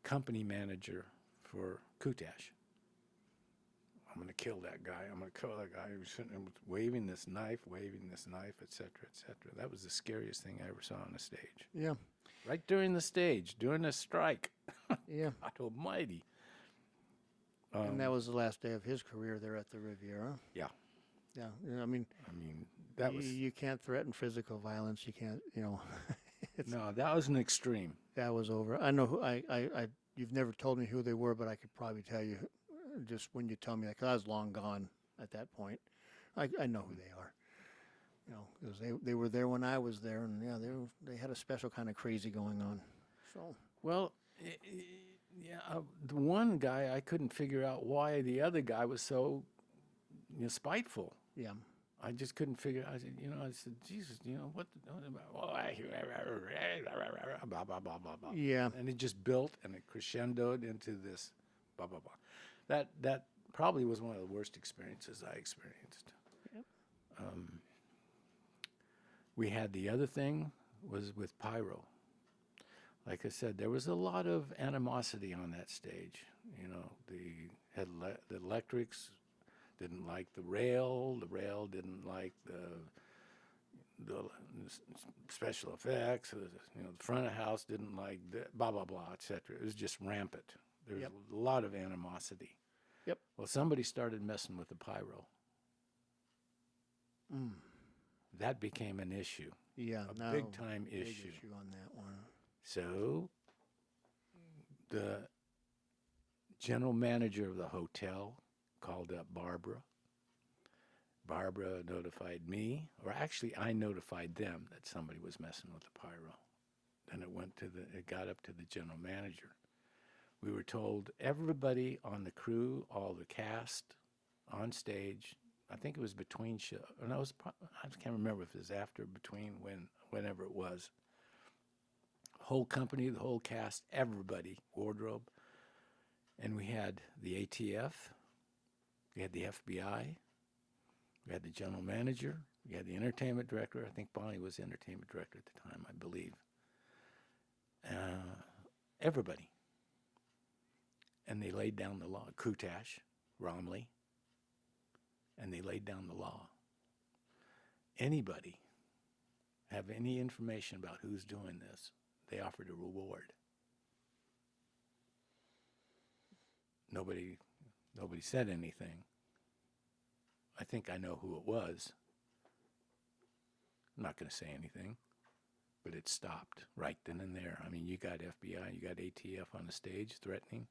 company manager for Kutash. I'm going to kill that guy. I'm going to kill that guy. He was sitting there waving this knife, et cetera, et cetera. That was the scariest thing I ever saw on a stage. Yeah. Right during the stage, during a strike. Yeah. God almighty. And that was the last day of his career there at the Riviera. Yeah. Yeah. I mean, that was... You can't threaten physical violence. You can't, No, that was an extreme. That was over. I know who, you've never told me who they were, but I could probably tell you just when you tell me that, because I was long gone at that point. I know who they are. Because they were there when I was there, and yeah, they had a special kind of crazy going on. So well, the one guy I couldn't figure out why the other guy was so spiteful. Yeah, I just couldn't figure. I said, Jesus, what? Blah blah blah blah blah. Yeah, and it just built and it crescendoed into this blah blah blah. That probably was one of the worst experiences I experienced. Yep. We had the other thing was with pyro. Like I said, there was a lot of animosity on that stage. The electrics didn't like the rail didn't like the special effects. The front of house didn't like the blah blah blah, etc. It was just rampant. There was a lot of animosity. Yep. Well, somebody started messing with the pyro. That became an issue. Yeah, a big time big issue on that one. So the general manager of the hotel called up Barbara. Barbara notified me, or actually I notified them that somebody was messing with the pyro. Then it got up to the general manager. We were told everybody on the crew, all the cast on stage, I think it was between shows. No, I can't remember if it was after, between, whenever it was. Whole company, the whole cast, everybody, wardrobe. And we had the ATF, we had the FBI, we had the general manager, we had the entertainment director. I think Bonnie was the entertainment director at the time, I believe. Everybody. And they laid down the law. Kutash, Romley, and they laid down the law. Anybody have any information about who's doing this, they offered a reward. Nobody said anything. I think I know who it was. I'm not going to say anything, but it stopped right then and there. I mean, you got FBI, you got ATF on the stage threatening.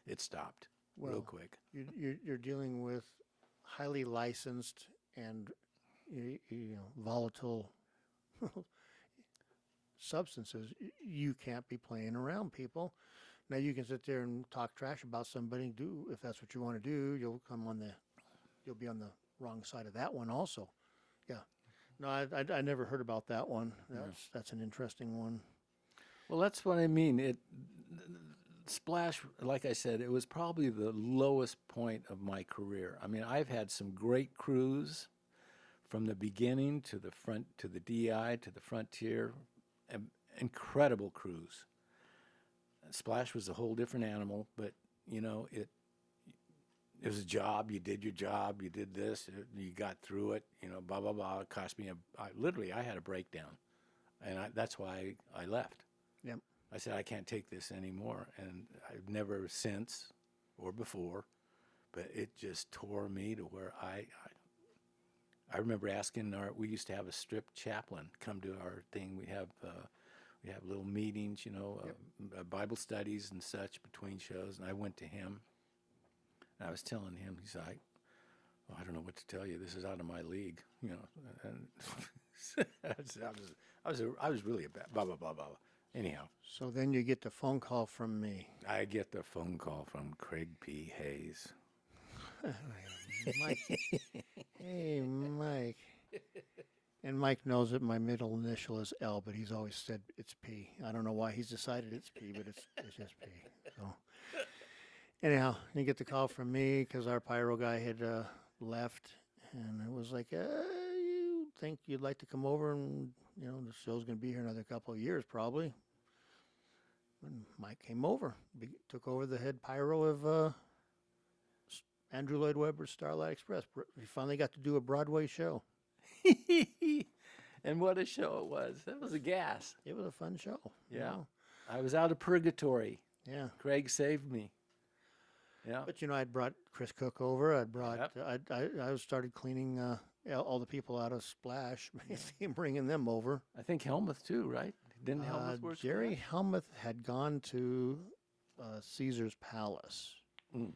It stopped real quick. You're dealing with highly licensed and volatile substances. You can't be playing around people. Now you can sit there and talk trash about somebody. If that's what you want to do, you'll be on the wrong side of that one also. Yeah. No, I never heard about that one. That's an interesting one. Well, that's what I mean. Splash, like I said, it was probably the lowest point of my career. I mean, I've had some great crews from the beginning to the front, to the DI, to the Frontier, incredible crews. Splash was a whole different animal, but it was a job. You did your job. You did this. You got through it. Blah blah blah. It cost me I had a breakdown, and that's why I left. Yep. I said I can't take this anymore, and I've never since or before, but it just tore me to where I remember asking we used to have a strip chaplain come to our thing. We have little meetings, Bible studies and such between shows, and I went to him, and I was telling him, he's like, "Oh, I don't know what to tell you. This is out of my league," And I was really a bad blah blah blah blah. Anyhow. So then you get the phone call from me. I get the phone call from Craig P. Hayes. Mike. Hey, Mike. And Mike knows that my middle initial is L, but he's always said it's P. I don't know why he's decided it's P, but it's just P. So anyhow, you get the call from me because our pyro guy had left, and it was like, you think you'd like to come over and the show's going to be here another couple of years probably. And Mike came over, took over the head pyro of Andrew Lloyd Webber's Starlight Express. We finally got to do a Broadway show. And what a show it was. That was a gas. It was a fun show. Yeah. I was out of purgatory. Yeah. Craig saved me. Yeah. But I'd brought Chris Cook over. I'd brought. I started cleaning all the people out of Splash, basically, and bringing them over. I think Helmuth too, right? Didn't Helmuth work? Jerry Helmuth had gone to Caesar's Palace. Mm.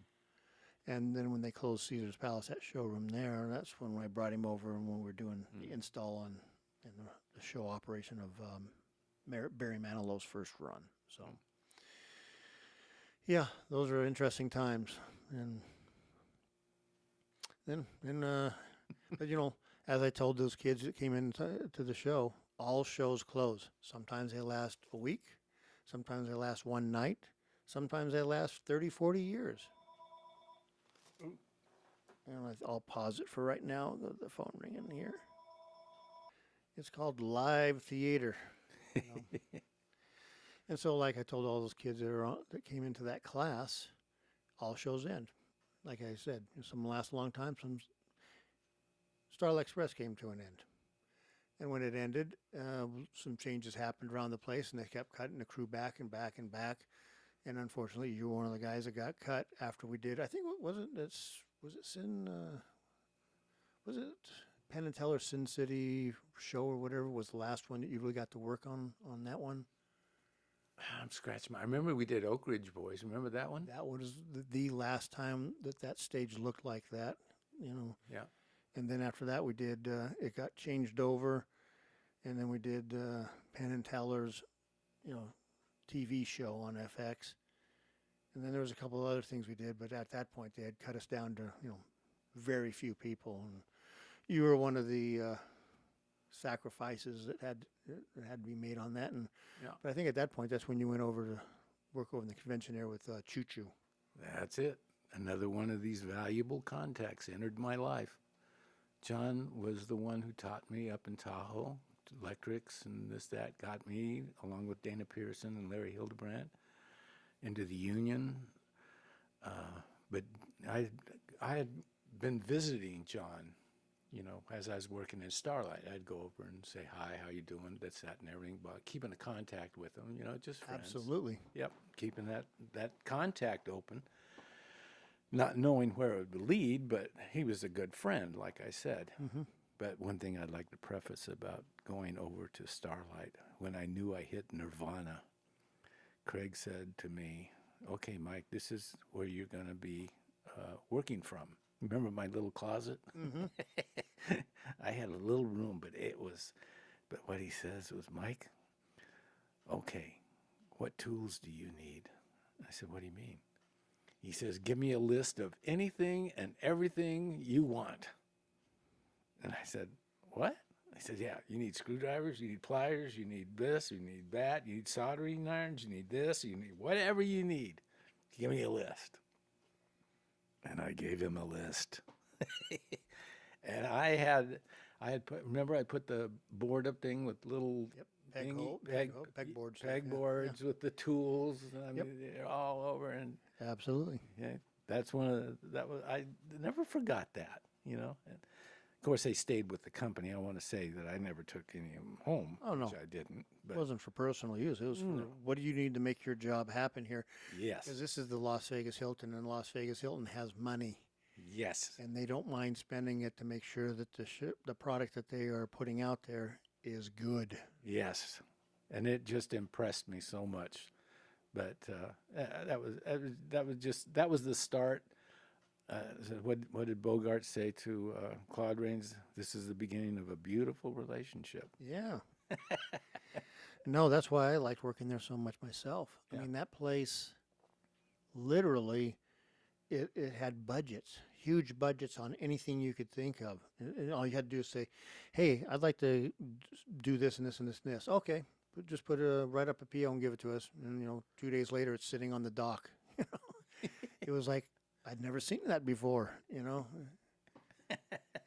And then when they closed Caesar's Palace, that showroom there, that's when I brought him over and when we were doing the install on in the show operation of Barry Manilow's first run. So, yeah, those are interesting times. And then, but as I told those kids that came into the show, all shows close. Sometimes they last a week. Sometimes they last one night. Sometimes they last 30, 40 years. I'll pause it for right now. The phone ringing here. It's called live theater. And so, like I told all those kids that came into that class, all shows end. Like I said, some last a long time. Some Starlight Express came to an end. And when it ended, some changes happened around the place, and they kept cutting the crew back and back and back. And unfortunately, you were one of the guys that got cut after we did. I think was it Penn and Teller Sin City show or whatever was the last one that you really got to work on that one? I'm scratching I remember we did Oak Ridge Boys. Remember that one? That was the last time that stage looked like that, Yeah. And then after that, we did, it got changed over, and then we did Penn and Teller's, TV show on FX. And then there was a couple of other things we did, but at that point, they had cut us down to, very few people. And you were one of the sacrifices that had to be made on that. And Yeah. But I think at that point, that's when you went over to work over in the convention there with Choo Choo. That's it. Another one of these valuable contacts entered my life. John was the one who taught me up in Tahoe, electrics and this, that, got me, along with Dana Pearson and Larry Hildebrandt, into the union. But I had been visiting John, as I was working in Starlight. I'd go over and say, hi, how you doing, that's, that, and everything, but keeping a contact with him, just friends. Absolutely. Yep, keeping that contact open. Not knowing where it would lead, but he was a good friend, like I said. Mm-hmm. But one thing I'd like to preface about going over to Starlight, when I knew I hit Nirvana, Craig said to me, okay, Mike, this is where you're going to be working from. Remember my little closet? Mm-hmm. I had a little room, but what he says was, Mike, okay, what tools do you need? I said, what do you mean? He says, give me a list of anything and everything you want. And I said, what? I said, yeah, you need screwdrivers, you need pliers, you need this, you need that, you need soldering irons, you need this, you need whatever you need. Give me a list. And I gave him a list. And I had put the board up thing with little pegboards with the tools. I mean, they're all over. And Absolutely. yeah, that's I never forgot that, And of course, they stayed with the company. I want to say that I never took any of them home. Oh, no. Which I didn't. But It wasn't for personal use. It was for what do you need to make your job happen here? yes. Because this is the Las Vegas Hilton, and Las Vegas Hilton has money, Yes. and they don't mind spending it to make sure that the product that they are putting out there is good. Yes. And it just impressed me so much. But that was the start. What did Bogart say to Claude Rains? This is the beginning of a beautiful relationship. Yeah. No, that's why I liked working there so much myself. Yeah. I mean, that place literally it had budgets, huge budgets on anything you could think of. And all you had to do is say, "Hey, I'd like to do this and this and this and this." Okay, just write up a PO and give it to us. And 2 days later, it's sitting on the dock. It was like I'd never seen that before.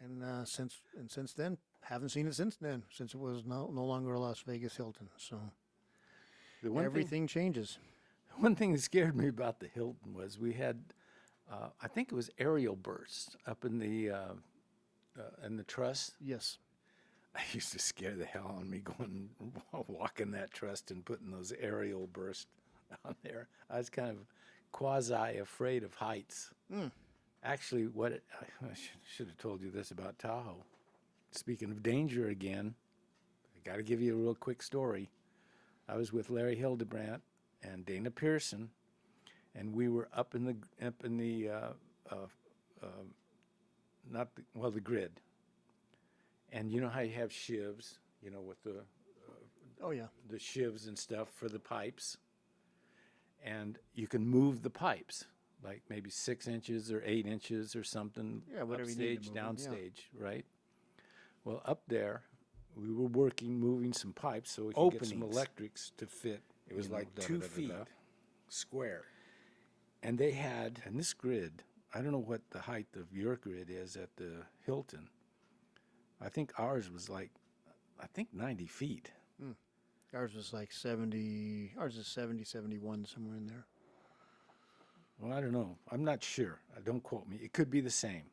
And since then, haven't seen it since then. Since it was no longer a Las Vegas Hilton. So everything changes. One thing that scared me about the Hilton was we had, I think it was aerial bursts up in the truss. Yes. I used to scare the hell out of me going walking that truss and putting those aerial bursts on there. I was kind of quasi afraid of heights. Actually, I should have told you this about Tahoe. Speaking of danger again, I got to give you a real quick story. I was with Larry Hildebrandt and Dana Pearson, and we were up in the the grid. And you know how you have shivs, with the Oh yeah. the shivs and stuff for the pipes, and you can move the pipes like maybe 6 inches or 8 inches or something, Yeah, whatever you need to upstage, move 'em, yeah. downstage, right? Well, up there, we were moving some pipes so we could get some Openings. electrics to fit. It was like 2 feet square. And they had, and this grid, I don't know what the height of your grid is at the Hilton. I think ours was 90 feet. Ours was like 70. Ours is 70, 71, somewhere in there. Well, I don't know. I'm not sure. Don't quote me. It could be the same.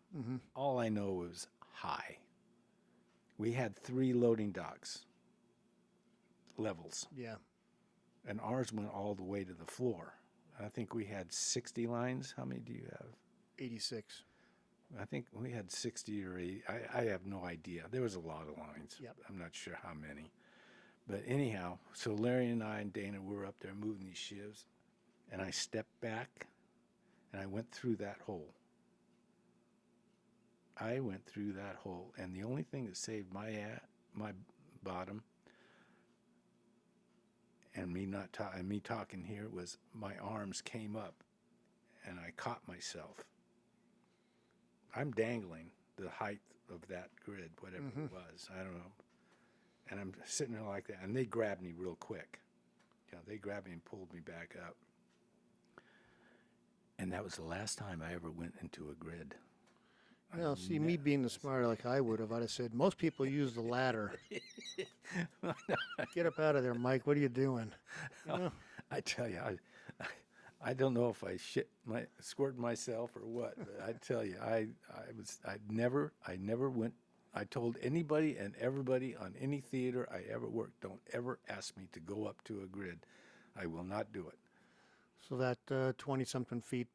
All I know was high. We had 3 loading docks levels, Yeah. and ours went all the way to the floor. I think we had 60 lines. How many do you have? 86. I think we had 60 or 80. I have no idea. There was a lot of lines. Yep. I'm not sure how many. But anyhow, so Larry and I and Dana were up there moving these shivs, and I stepped back, and I went through that hole. And the only thing that saved my bottom and me talking here was my arms came up, and I caught myself. I'm dangling the height of that grid, whatever it was. I don't know. And I'm sitting there like that, and they grabbed me real quick. They grabbed me and pulled me back up. And that was the last time I ever went into a grid. Well, see, me being the smarter like I would have, I'd have said, most people use the ladder. Get up out of there, Mike. What are you doing? I tell you, I don't know if I squirted myself or what, but I tell you, I never went. I told anybody and everybody on any theater I ever worked, don't ever ask me to go up to a grid. I will not do it. So that 20-something feet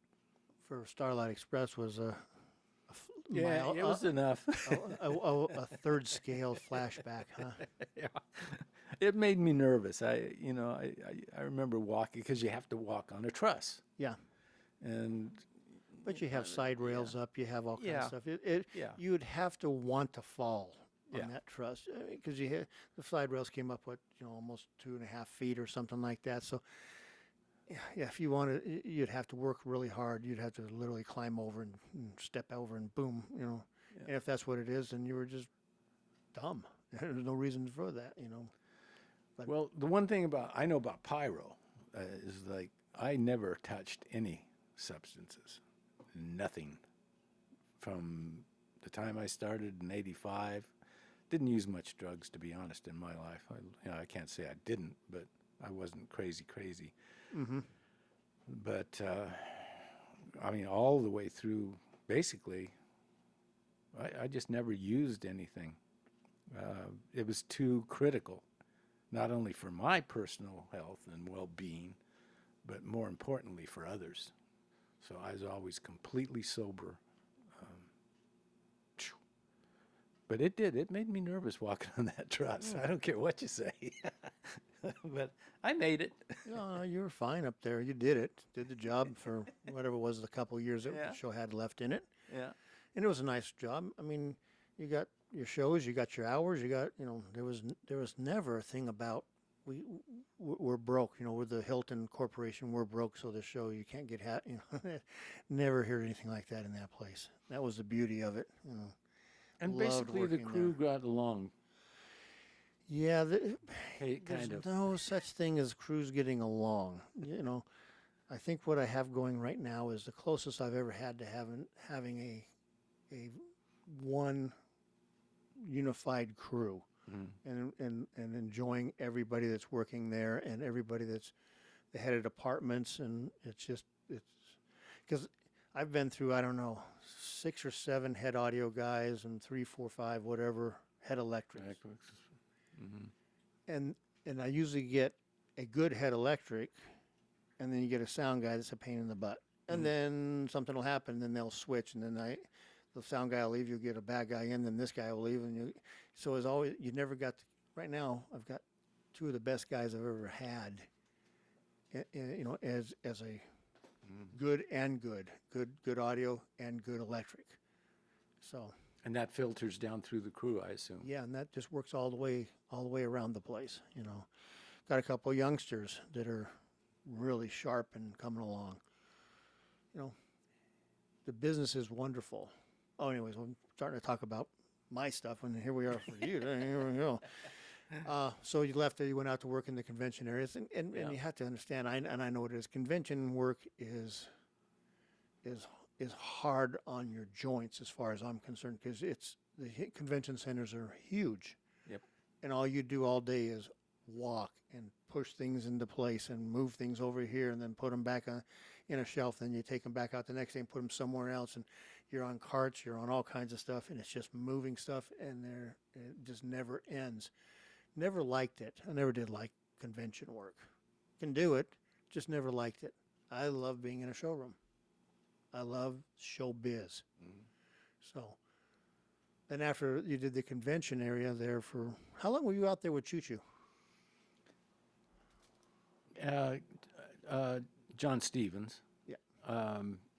for Starlight Express was a It was enough. a third scale flashback, huh? Yeah. It made me nervous. I remember walking, because you have to walk on a truss. Yeah. And But you have side rails up. You have all kinds of stuff. Yeah. You'd have to want to fall on Yeah. that truss, because the side rails came up almost 2.5 feet or something like that. So yeah, if you wanted, you'd have to work really hard. You'd have to literally climb over and step over and boom, And if that's what it is, then you were just dumb. There's no reason for that, But well, the one thing I know about pyro is I never touched any substances, nothing. From the time I started in '85, didn't use much drugs, to be honest, in my life. I can't say I didn't, but I wasn't crazy. But all the way through, basically, I just never used anything. It was too critical, not only for my personal health and well-being, but more importantly for others. So I was always completely sober. But it made me nervous walking on that truss. I don't care what you say. But I made it. no, you were fine up there. You did it. Did the job for whatever it was, the couple of years that Yeah. the show had left in it. Yeah. And it was a nice job. I mean, you got your shows, you got your hours, you got, there was never a thing about we're broke. You know, we're the Hilton Corporation. We're broke, so the show you can't get You know, never heard anything like that in that place. That was the beauty of it. You know, And loved basically, the working crew there. got along. Yeah, Hey, there's kind of. no such thing as crews getting along. You know, I think what I have going right now is the closest I've ever had to having a one unified crew. And enjoying everybody that's working there and everybody that's the head of departments, and it's because I've been through, I don't know, 6 or 7 head audio guys and 3, 4, 5 whatever head electrics, and I usually get a good head electric, and then you get a sound guy that's a pain in the butt, and then something will happen, and then they'll switch, and then the sound guy will leave, you'll get a bad guy in, then this guy will leave, so as always, you never got right now, I've got 2 of the best guys I've ever had, you know, as a good audio and good electric. So. And that filters down through the crew, I assume. Yeah, and that just works all the way around the place. You know, got a couple of youngsters that are really sharp and coming along. You know, the business is wonderful. Oh, anyways, I'm starting to talk about my stuff, and here we are for you. Here we go. So you left there, you went out to work in the convention areas, and you have to understand, and I know it is, convention work is hard on your joints as far as I'm concerned, because the convention centers are huge. Yep. And all you do all day is walk and push things into place and move things over here and then put them back in a shelf. Then you take them back out the next day and put them somewhere else. And you're on carts, you're on all kinds of stuff, and it's just moving stuff, and it just never ends. Never liked it. I never did like convention work. Can do it, just never liked it. I love being in a showroom. I love show biz. So then after you did the convention area there for, how long were you out there with Choo Choo? John Stevens. Yeah.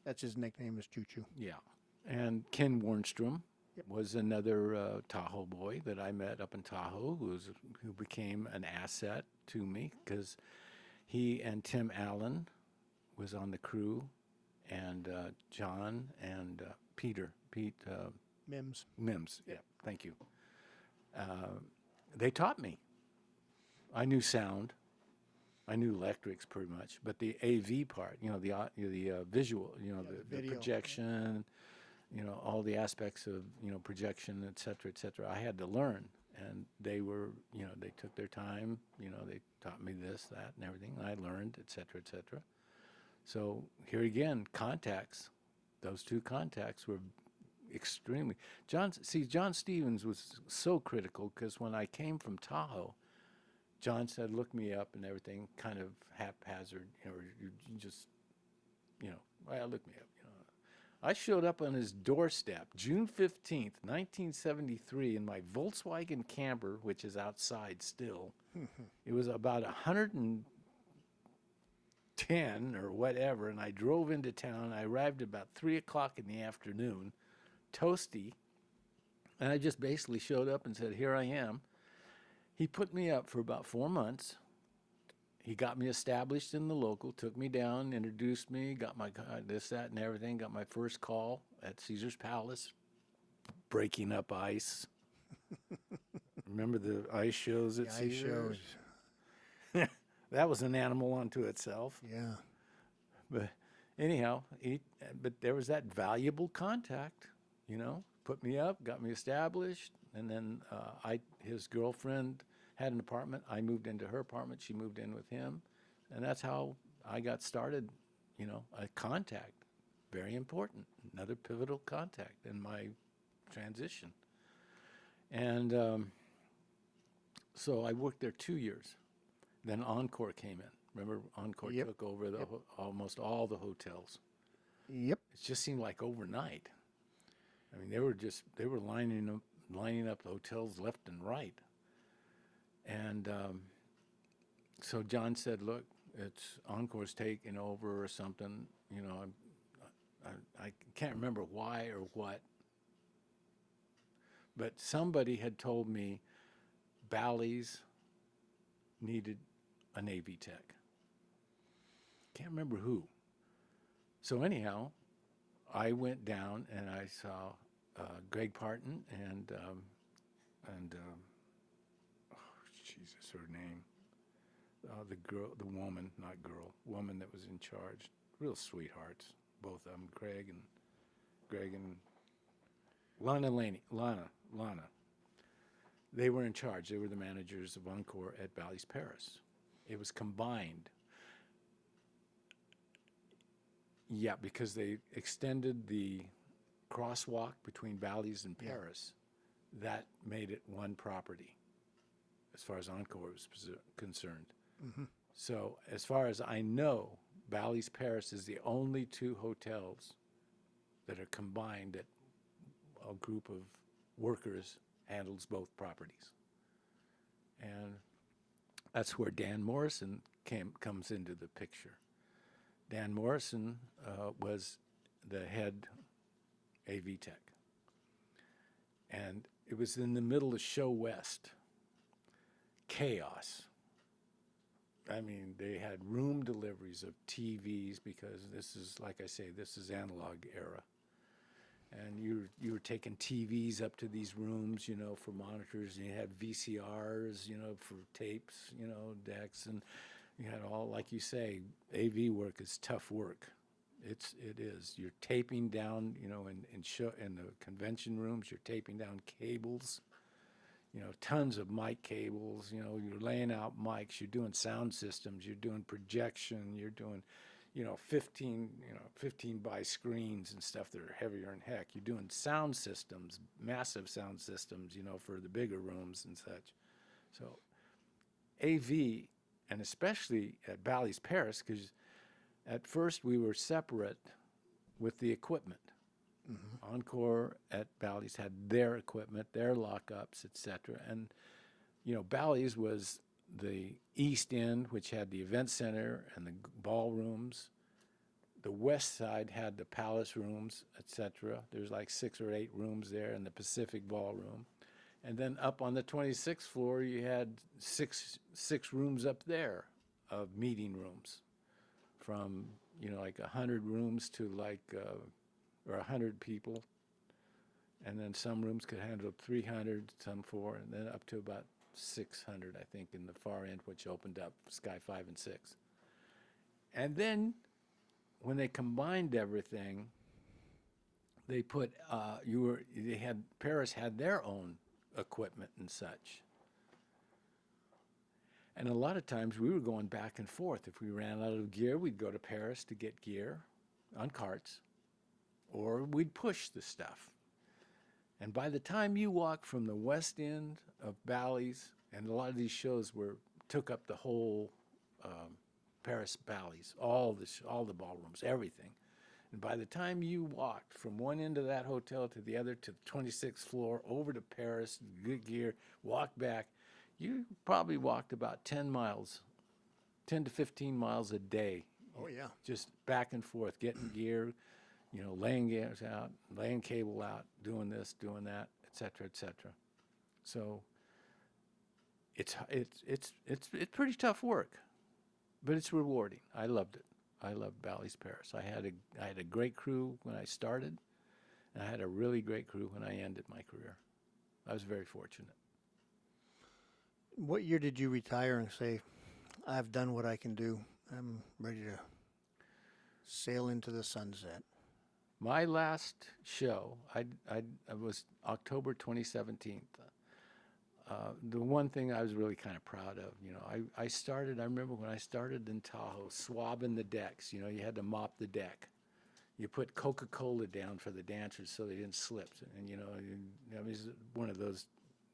That's his nickname, is Choo Choo. Yeah. And Ken Warnstrom was another Tahoe boy that I met up in Tahoe, who became an asset to me, because he and Tim Allen was on the crew, and John and Pete Mims. Yeah, thank you. They taught me. I knew sound. I knew electrics pretty much, but the AV part, you know, the visual, you know, the projection, you know, all the aspects of, you know, projection, et cetera, I had to learn. And they were, you know, they took their time, you know, they taught me this, that, and everything. And I learned, et cetera. So here again, contacts. Those 2 contacts were extremely. John Stevens was so critical, because when I came from Tahoe, John said, look me up and everything, kind of haphazard, you know, you just, you know, well, look me up, you know. I showed up on his doorstep, June 15th, 1973, in my Volkswagen camper, which is outside still. It was about 110 or whatever, and I drove into town. I arrived about 3 o'clock in the afternoon, toasty, and I just basically showed up and said, here I am. He put me up for about 4 months. He got me established in the local, took me down, introduced me, got my this, that, and everything, got my first call at Caesar's Palace, breaking up ice. Remember the ice shows at Caesar's? Ice shows. That was an animal unto itself. Yeah. But anyhow, but there was that valuable contact, you know, put me up, got me established, and then his girlfriend had an apartment. I moved into her apartment. She moved in with him. And that's how I got started, you know, a contact. Very important. Another pivotal contact in my transition. And so I worked there 2 years. Then Encore came in. Remember, Encore took over almost all the hotels. Yep. It just seemed like overnight. I mean, they were lining up the hotels left and right. And so John said, look, it's Encore's taking over or something. You know, I can't remember why or what. But somebody had told me Bally's needed an AV tech. Can't remember who. So anyhow, I went down and I saw Greg Parton and oh, Jesus, her name, woman that was in charge. Real sweethearts, both of them, Greg and Lana. They were in charge. They were the managers of Encore at Bally's Paris. It was combined. Yeah, because they extended the crosswalk between Bally's and Paris. That made it one property, as far as Encore was concerned. Mm-hmm. So, as far as I know, Bally's Paris is the only two hotels that are combined that a group of workers handles both properties. And that's where Dan Morrison comes into the picture. Dan Morrison was the head AV tech. And it was in the middle of Show West. Chaos. I mean, they had room deliveries of TVs because this is, like I say, this is analog era. And you were taking TVs up to these rooms, you know, for monitors, and you had VCRs, you know, for tapes, you know, decks, and you had all, like you say, AV work is tough work. It is. You're taping down, you know, in the convention rooms, you're taping down cables, you know, tons of mic cables, you know, you're laying out mics, you're doing sound systems, you're doing projection, you're doing, you know, 15 by screens and stuff that are heavier than heck. You're doing sound systems, massive sound systems, you know, for the bigger rooms and such. So AV, and especially at Bally's Paris, because at first we were separate with the equipment. Mm-hmm. Encore at Bally's had their equipment, their lockups, etc. And, you know, Bally's was the East End, which had the event center and the ballrooms. The West Side had the palace rooms, etc. There's like 6 or 8 rooms there in the Pacific Ballroom. And then up on the 26th floor, you had six rooms up there of meeting rooms, from, you know, like 100 rooms to like, or 100 people. And then some rooms could handle 300, some 4, and then up to about 600, I think, in the far end, which opened up Sky 5 and 6. And then when they combined everything, they put, Paris had their own equipment and such. And a lot of times we were going back and forth. If we ran out of gear, we'd go to Paris to get gear on carts, or we'd push the stuff. And by the time you walk from the west end of Bally's, and a lot of these shows took up the whole Paris Bally's, all the ballrooms, everything. And by the time you walked from one end of that hotel to the other, to the 26th floor, over to Paris, good gear, walk back, you probably walked about 10 to 15 miles a day. Oh, yeah. Just back and forth, getting gear, you know, laying gears out, laying cable out, doing this, doing that, et cetera, et cetera. So it's pretty tough work, but it's rewarding. I loved it. I loved Bally's Paris. I had a great crew when I started, and I had a really great crew when I ended my career. I was very fortunate. What year did you retire and say, I've done what I can do? I'm ready to sail into the sunset? My last show, I was October 2017. The one thing I was really kind of proud of, you know, I remember when I started in Tahoe, swabbing the decks. You know, you had to mop the deck. You put Coca-Cola down for the dancers so they didn't slip. And, you know, it was one of those,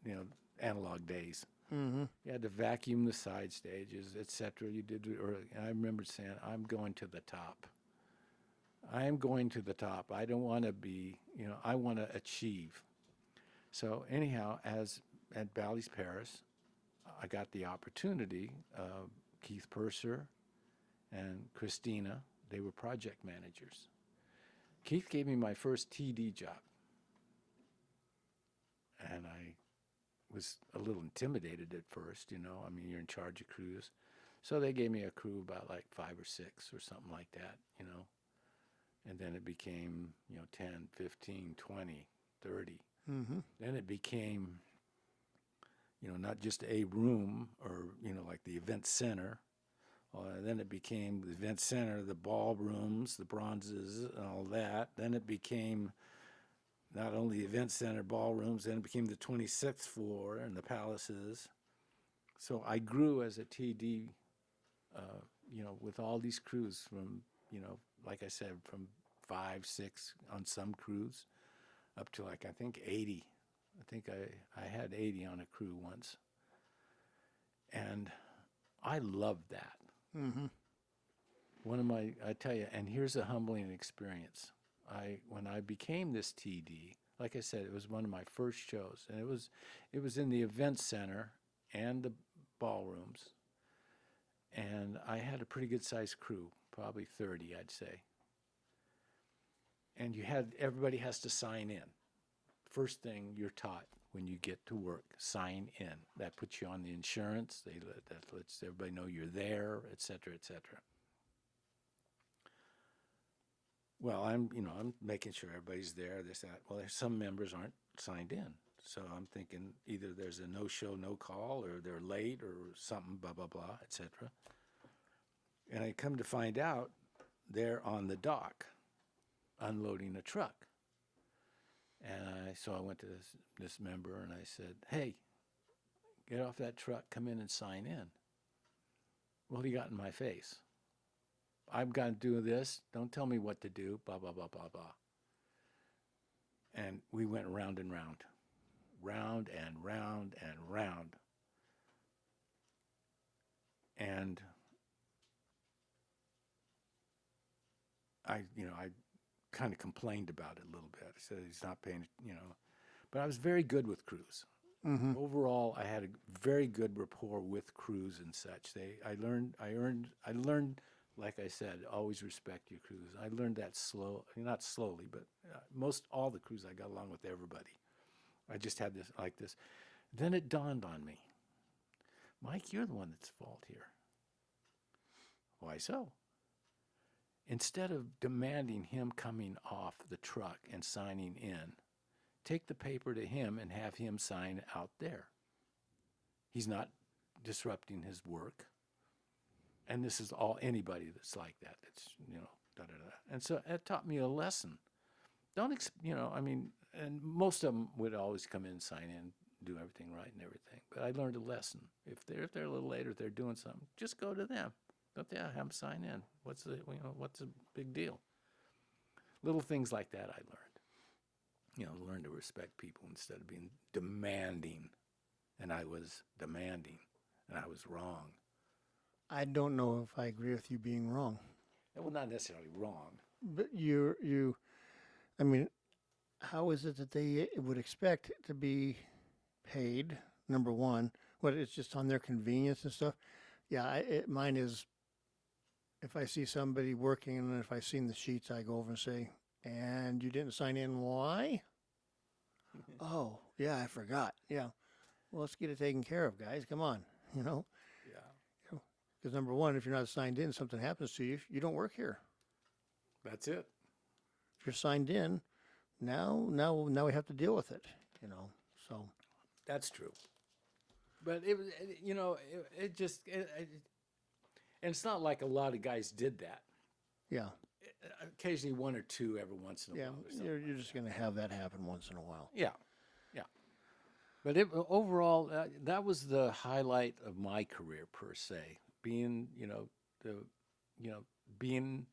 you know, analog days. Mm-hmm. You had to vacuum the side stages, etc. You did it early. And I remember saying, I'm going to the top. I am going to the top. I don't want to be, you know, I want to achieve. So anyhow, at Bally's Paris, I got the opportunity. Keith Purser and Christina, they were project managers. Keith gave me my first TD job. And was a little intimidated at first, you know. I mean, you're in charge of crews. So they gave me a crew about like 5 or 6 or something like that, you know. And then it became, you know, 10, 15, 20, 30. Mm-hmm. Then it became, you know, not just a room or, you know, like the event center. Then it became the event center, the ballrooms, the bronzes, and all that. Then it became not only the event center, ballrooms, then it became the 26th floor and the palaces. So I grew as a TD, you know, with all these crews from, you know, like I said, from 5, 6 on some crews up to like, I think 80. I think I had 80 on a crew once. And I loved that. Mm-hmm. I tell you, and here's a humbling experience. When I became this TD, like I said, it was one of my first shows, and it was in the event center and the ballrooms, and I had a pretty good sized crew, probably 30, I'd say. And everybody has to sign in. First thing you're taught when you get to work, sign in. That puts you on the insurance. That lets everybody know you're there, et cetera, et cetera. Well, I'm making sure everybody's there. This, that. Well, some members aren't signed in, so I'm thinking either there's a no-show, no-call, or they're late, or something, blah blah blah, et cetera. And I come to find out they're on the dock, unloading a truck. And so I went to this member and I said, "Hey, get off that truck, come in and sign in." Well, he got in my face. "I've got to do this. Don't tell me what to do, blah, blah, blah, blah, blah." And we went round and round, round and round and round. And I kind of complained about it a little bit. I said he's not paying, but I was very good with crews. Mm-hmm. Overall, I had a very good rapport with crews and such. I learned, like I said, always respect your crews. I learned that not slowly, but all the crews I got along with everybody. I just had this like this. Then it dawned on me, Mike, you're the one that's at fault here. Why so? Instead of demanding him coming off the truck and signing in, take the paper to him and have him sign out there. He's not disrupting his work. And this is anybody that's like that. It's, da da da. And so it taught me a lesson. And most of them would always come in, sign in, do everything right and everything. But I learned a lesson. If they're a little late or they're doing something, just go to them. Don't they have them sign in? What's the big deal? Little things like that I learned. Learn to respect people instead of being demanding. And I was demanding, and I was wrong. I don't know if I agree with you being wrong. Well, not necessarily wrong. But how is it that they would expect to be paid, number one? What, it's just on their convenience and stuff? Yeah, mine is, if I see somebody working and if I've seen the sheets, I go over and say, "And you didn't sign in, why?" "Oh, yeah, I forgot." "Yeah, well, let's get it taken care of, guys. Come on, Yeah. Because number one, if you're not signed in, something happens to you, you don't work here. That's it. If you're signed in, now we have to deal with it, so. That's true. But and it's not like a lot of guys did that. Yeah. Occasionally one or two every once in a Yeah, while. Or something. you're just going to have that happen once in a while. Yeah. But overall, that was the highlight of my career per se. Being, being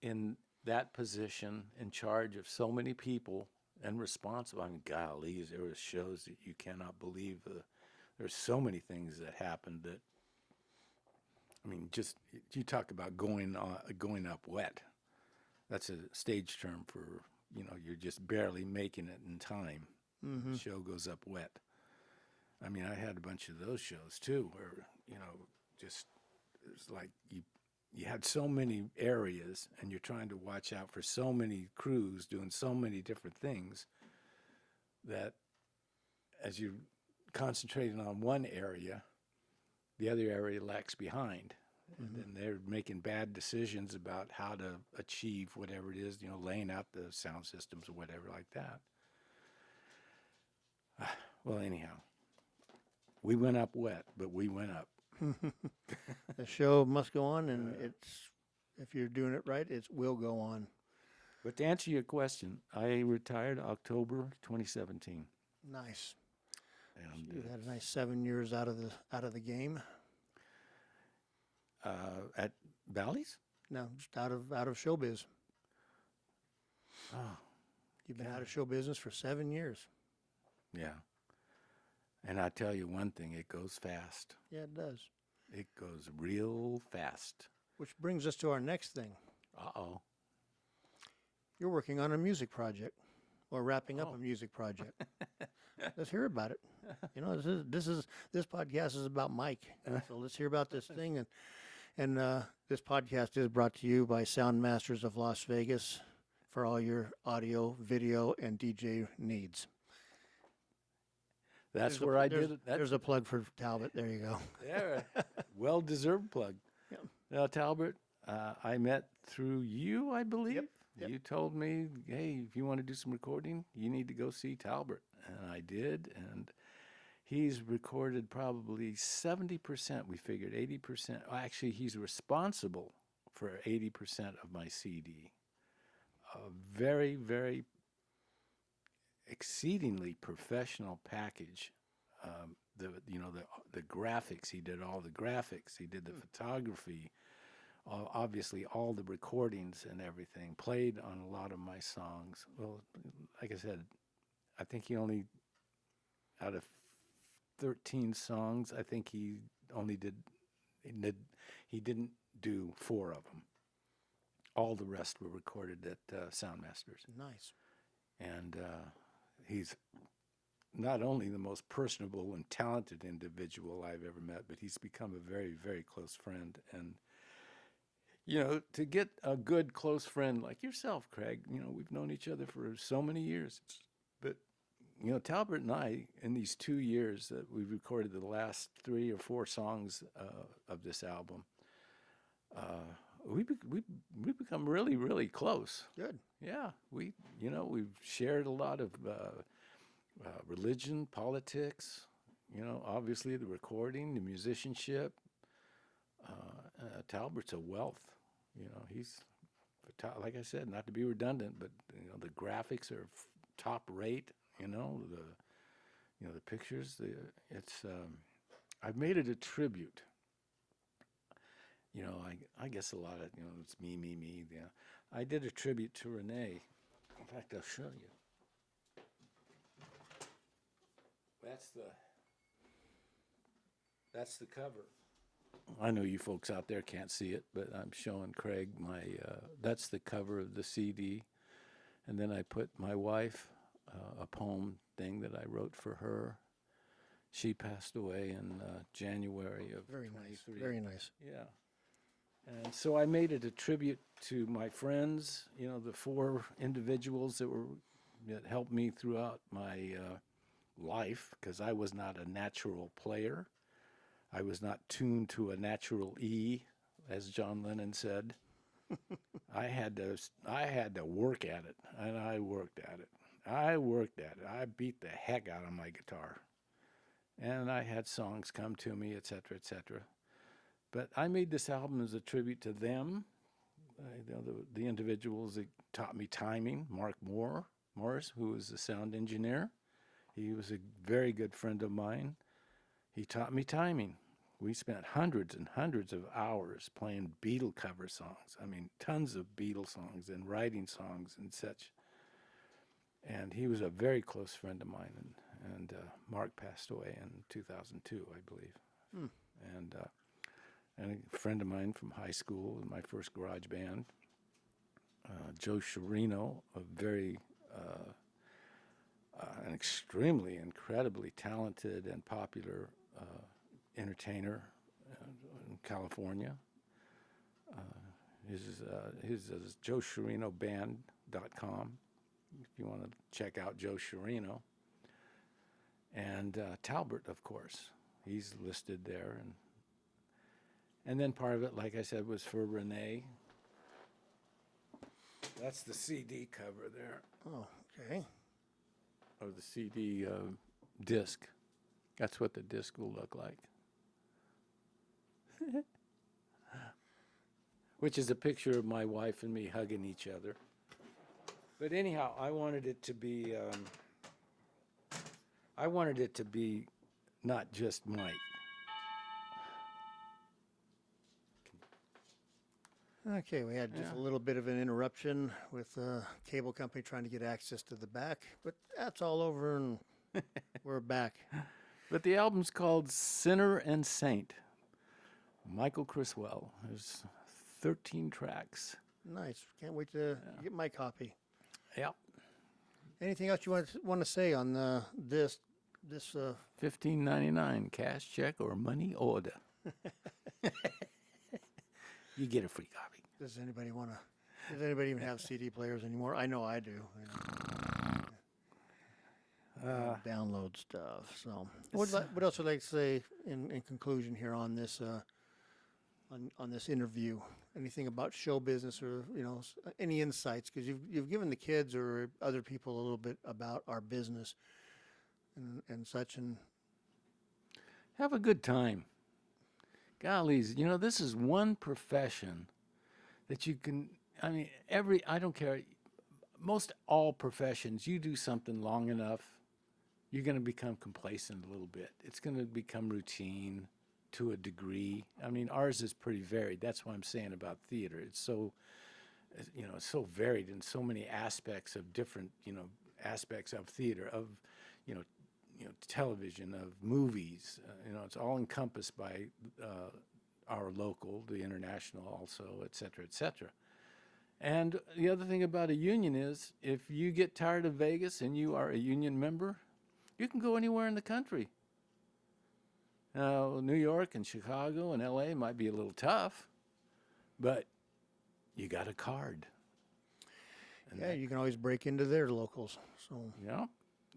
in that position, in charge of so many people and responsible. I mean, golly, there were shows that you cannot believe. There's so many things that happened that. I mean, just you talk about going up wet. That's a stage term for you're just barely making it in time. Mm-hmm. The show goes up wet. I mean, I had a bunch of those shows too, where just it's like you had so many areas, and you're trying to watch out for so many crews doing so many different things that as you concentrating on one area, the other area lags behind. And then they're making bad decisions about how to achieve whatever it is, laying out the sound systems or whatever like that. Well, anyhow, we went up wet, but we went up. The show must go on, and if you're doing it right, it will go on. But to answer your question, I retired October 2017. Nice. And You had a nice 7 years out of the game. at Bally's? No, just out of showbiz. Oh, You've been out of show business for 7 years. yeah. And I tell you one thing, it goes fast. Yeah, it does. It goes real fast. Which brings us to our next thing. Uh-oh. You're working on a music project, or wrapping up Oh. a music project. Let's hear about it. This podcast is about Mike. So let's hear about this thing. And this podcast is brought to you by Sound Masters of Las Vegas for all your audio, video, and DJ needs. That's There's where a, I there's- did it. There's a plug for Talbot. There you go. Yeah, well-deserved plug. Yep. Now, Talbot, I met through you, I believe. Yep. You told me, hey, if you want to do some recording, you need to go see Talbot. And I did, and he's recorded probably 70%. We figured 80%. Actually, he's responsible for 80% of my CD. A very, very exceedingly professional package. The graphics, he did all the graphics, he did the photography, obviously all the recordings and everything, played on a lot of my songs. Well, like I said, I think he only, out of 13 songs, I think he didn't do 4 of them. All the rest were recorded at Sound Masters. Nice. And he's not only the most personable and talented individual I've ever met, but he's become a very, very close friend. And, to get a good close friend like yourself, Craig, we've known each other for so many years. But, Talbot and I, in these 2 years that we've recorded the last 3 or 4 songs of this album, we've become really, really close. Good. Yeah, we've shared a lot of religion, politics, obviously the recording, the musicianship. Talbert's a wealth. He's, like I said, not to be redundant, but the graphics are top rate. The pictures. I've made it a tribute. I guess a lot of it's me. Yeah, I did a tribute to Renee. In fact, I'll show you. That's the cover. I know you folks out there can't see it, but I'm showing Craig that's the cover of the CD. And then I put my wife, a poem thing that I wrote for her. She passed away in January of Very 23. nice. Very nice. Yeah. And so I made it a tribute to my friends, the 4 individuals that helped me throughout my life, because I was not a natural player. I was not tuned to a natural E, as John Lennon said. I had to work at it, and I worked at it. I beat the heck out of my guitar. And I had songs come to me, et cetera, et cetera. But I made this album as a tribute to them, the individuals that taught me timing. Mark Morris, who was the sound engineer. He was a very good friend of mine. He taught me timing. We spent hundreds and hundreds of hours playing Beatle cover songs. I mean, tons of Beatle songs and writing songs and such. And he was a very close friend of mine. And Mark passed away in 2002, I believe. And a friend of mine from high school, in my first garage band, Joe Sciarrino, an extremely, incredibly talented and popular entertainer in California. His is joesciarrinoband.com if you want to check out Joe Sciarrino. And Talbert, of course, he's listed there. And then part of it, like I said, was for Renee. That's the CD cover there, Oh, okay. or the CD disc. That's what the disc will look like. Which is a picture of my wife and me hugging each other. But anyhow, I wanted it to be not just Mike. Okay, we had just a little bit of an interruption with the cable company trying to get access to the back, but that's all over and we're back. But the album's called Sinner and Saint. Michael Criswell. There's 13 tracks. Nice. Can't wait to get my copy. Yep. Anything else you want to say on this? $15.99 cash check or money order. You get a free copy. Does anybody want to? Does anybody even have CD players anymore? I know I do. Download stuff. So, what else would I like to say in conclusion here on this on this interview? Anything about show business, or any insights? Because you've given the kids or other people a little bit about our business and such, and have a good time. Gollies, this is one profession that you can. I mean, I don't care. Most all professions, you do something long enough, you're going to become complacent a little bit. It's going to become routine to a degree. I mean, ours is pretty varied. That's what I'm saying about theater. It's so, it's so varied in so many aspects of different, aspects of theater, of, television, of movies. It's all encompassed by our local, the international also, et cetera, et cetera. And the other thing about a union is, if you get tired of Vegas and you are a union member, you can go anywhere in the country. Now, New York and Chicago and LA might be a little tough, but you got a card. And you can always break into their locals. So yeah.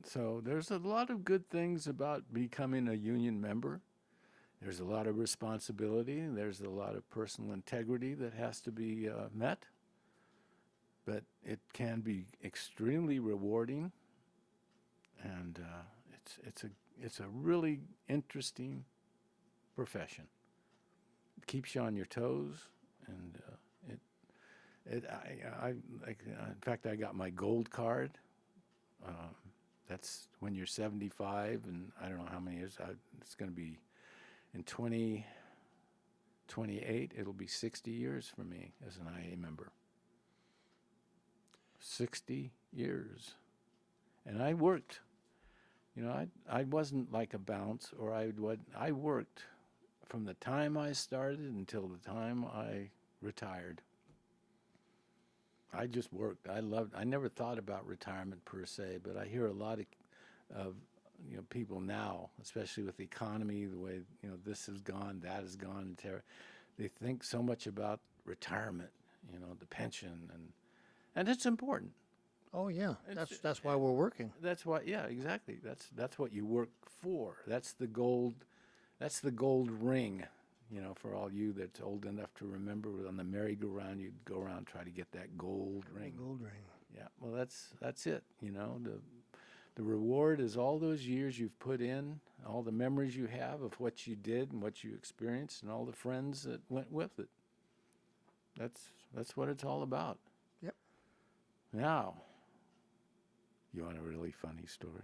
So there's a lot of good things about becoming a union member. There's a lot of responsibility. There's a lot of personal integrity that has to be met. But it can be extremely rewarding, and it's a really interesting profession. It keeps you on your toes, and in fact, I got my gold card. That's when you're 75, and I don't know how many years. It's going to be in 2028. It'll be 60 years for me as an IA member. 60 years. And I worked. I wasn't like a bounce, or I worked from the time I started until the time I retired. I just worked. I never thought about retirement per se, but I hear a lot of people now, especially with the economy, the way, this is gone, that is gone, they think so much about retirement, the pension, and it's important. oh yeah, that's why we're working. That's why, yeah, exactly. That's what you work for. That's the gold ring, for all you that's old enough to remember. On the merry-go-round, you'd go around, try to get that gold ring. Gold ring. Yeah, well, that's it. The reward is all those years you've put in, all the memories you have of what you did and what you experienced, and all the friends that went with it. That's what it's all about. Yep. Now, you want a really funny story?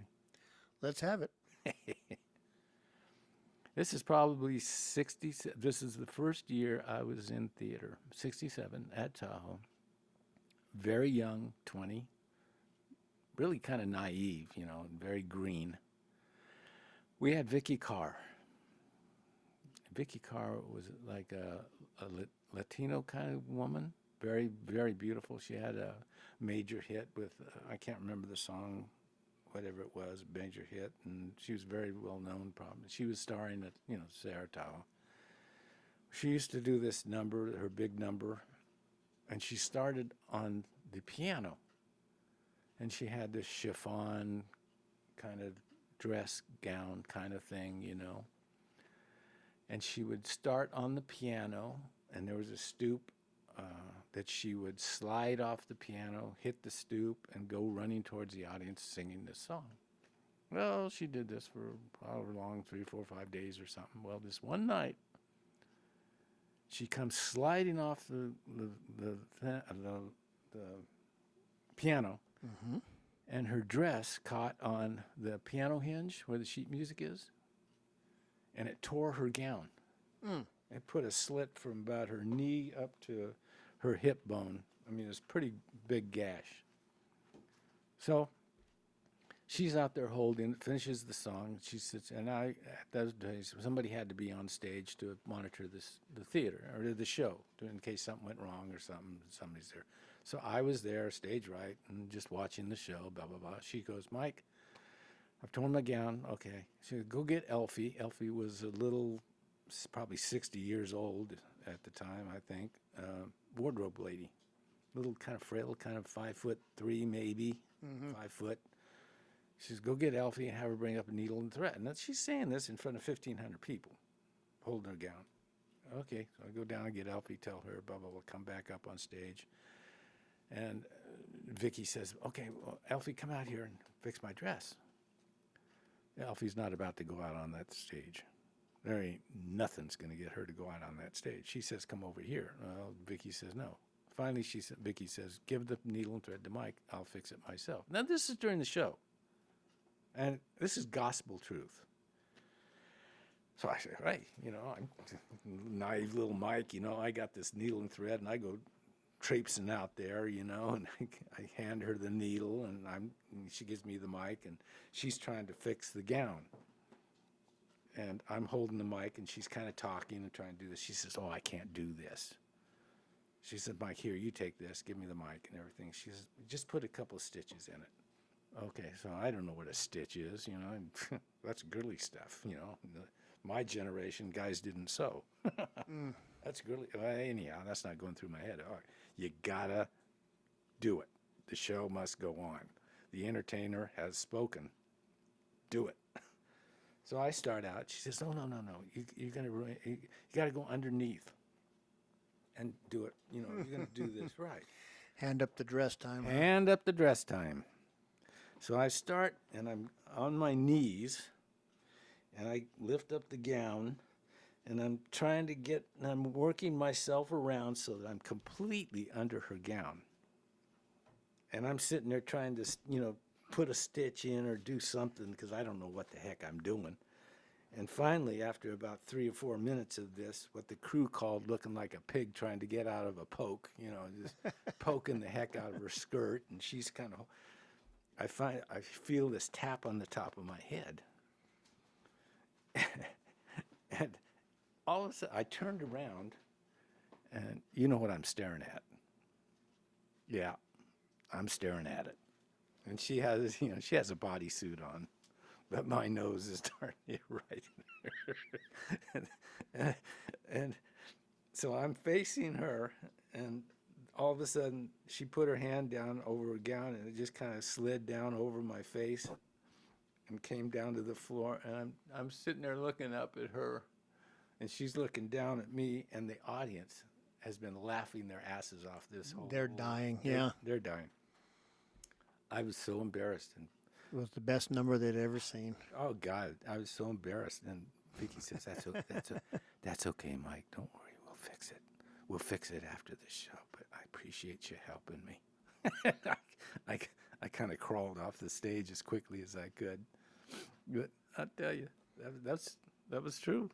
Let's have it. This is probably 60. This is the first year I was in theater, 67 at Tahoe. Very young, 20. Really kind of naive, very green. We had Vicky Carr. Vicky Carr was like a Latino kind of woman, very, very beautiful. She had a major hit with, I can't remember the song, whatever it was, major hit, and she was very well known probably. She was starring at, Sarah Tahoe. She used to do this number, her big number, and she started on the piano. And she had this chiffon kind of dress gown kind of thing, you know. And she would start on the piano, and there was a stoop that she would slide off the piano, hit the stoop, and go running towards the audience singing this song. Well, she did this for however long, 3, 4, 5 days or something. Well, this one night, she comes sliding off the piano, and her dress caught on the piano hinge where the sheet music is, and it tore her gown. It put a slit from about her knee up to her hip bone. I mean, it was a pretty big gash. So she's out there holding, finishes the song. She sits, and at those days, somebody had to be on stage to monitor the theater or the show, in case something went wrong or something. Somebody's there. So I was there, stage right, and just watching the show. Blah blah blah. She goes, Mike, I've torn my gown. Okay. She goes, go get Elfie. Elfie was a little, probably 60 years old at the time, I think. Wardrobe lady, little kind of frail, kind of 5'3" maybe, 5 foot. She says, go get Elfie and have her bring up a needle and thread. And she's saying this in front of 1,500 people, holding her gown. Okay, so I go down and get Elfie, tell her, blah, blah, blah, come back up on stage. And Vicky says, okay, well, Elfie, come out here and fix my dress. Elfie's not about to go out on that stage. There ain't nothing's going to get her to go out on that stage. She says, come over here. Well, Vicky says, no. Finally, Vicky says, give the needle and thread to Mike. I'll fix it myself. Now, this is during the show. And this is gospel truth. So I say, hey, you know, I'm naive little Mike, you know, I got this needle and thread, and I go traipsing out there, you know, and I hand her the needle, and she gives me the mic, and she's trying to fix the gown. And I'm holding the mic, and she's kind of talking and trying to do this. She says, oh, I can't do this. She said, Mike, here, you take this, give me the mic and everything. She says, just put a couple of stitches in it. Okay, so I don't know what a stitch is, you know, and that's girly stuff, you know. My generation, guys didn't sew. That's girly. Well, anyhow, that's not going through my head. All right, you gotta do it. The show must go on. The entertainer has spoken. Do it. So I start out. She says, no. You gotta go underneath and do it. You know, you're gonna do this right. Hand up the dress time. Hand up the dress time. So I start, and I'm on my knees, and I lift up the gown, and I'm trying to I'm working myself around so that I'm completely under her gown. And I'm sitting there trying to, you know, put a stitch in or do something because I don't know what the heck I'm doing. And finally, after about 3 or 4 minutes of this, what the crew called looking like a pig trying to get out of a poke, you know, just poking the heck out of her skirt, and she's kind of, I feel this tap on the top of my head. And all of a sudden, I turned around, and you know what I'm staring at. Yeah, I'm staring at it. And she has a bodysuit on, but my nose is darn near right. and so I'm facing her, and all of a sudden, she put her hand down over her gown, and it just kind of slid down over my face and came down to the floor. And I'm sitting there looking up at her, and she's looking down at me, and the audience has been laughing their asses off this whole. They're dying, yeah. They're dying. I was so embarrassed. And it was the best number they'd ever seen. Oh, God, I was so embarrassed. And Vicky says, that's okay, Mike. Don't worry, we'll fix it. We'll fix it after the show, but I appreciate you helping me. I kind of crawled off the stage as quickly as I could. But I'll tell you, that was true.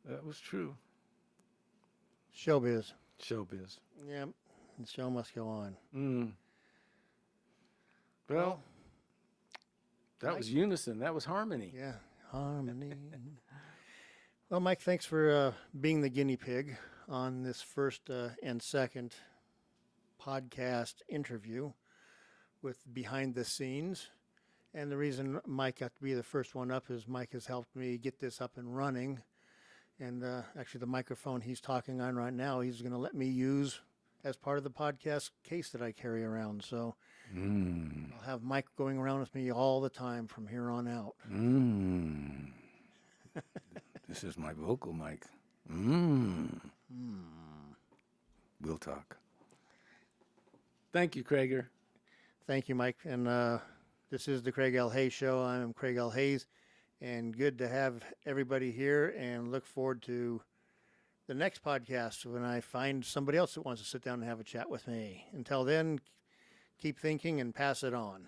That was true. Showbiz. Showbiz. Yep. The show must go on. Well, that was unison. That was harmony. Yeah, harmony. Well, Mike, thanks for being the guinea pig on this first and second podcast interview with Behind the Scenes. And the reason Mike got to be the first one up is Mike has helped me get this up and running. And actually the microphone he's talking on right now, he's going to let me use as part of the podcast case that I carry around. So I'll have Mike going around with me all the time from here on out. This is my vocal mic. We'll talk. Thank you, Krager. Thank you, Mike. And this is the Craig L. Hayes Show. I'm Craig L. Hayes, and good to have everybody here, and look forward to the next podcast when I find somebody else that wants to sit down and have a chat with me. Until then, keep thinking and pass it on.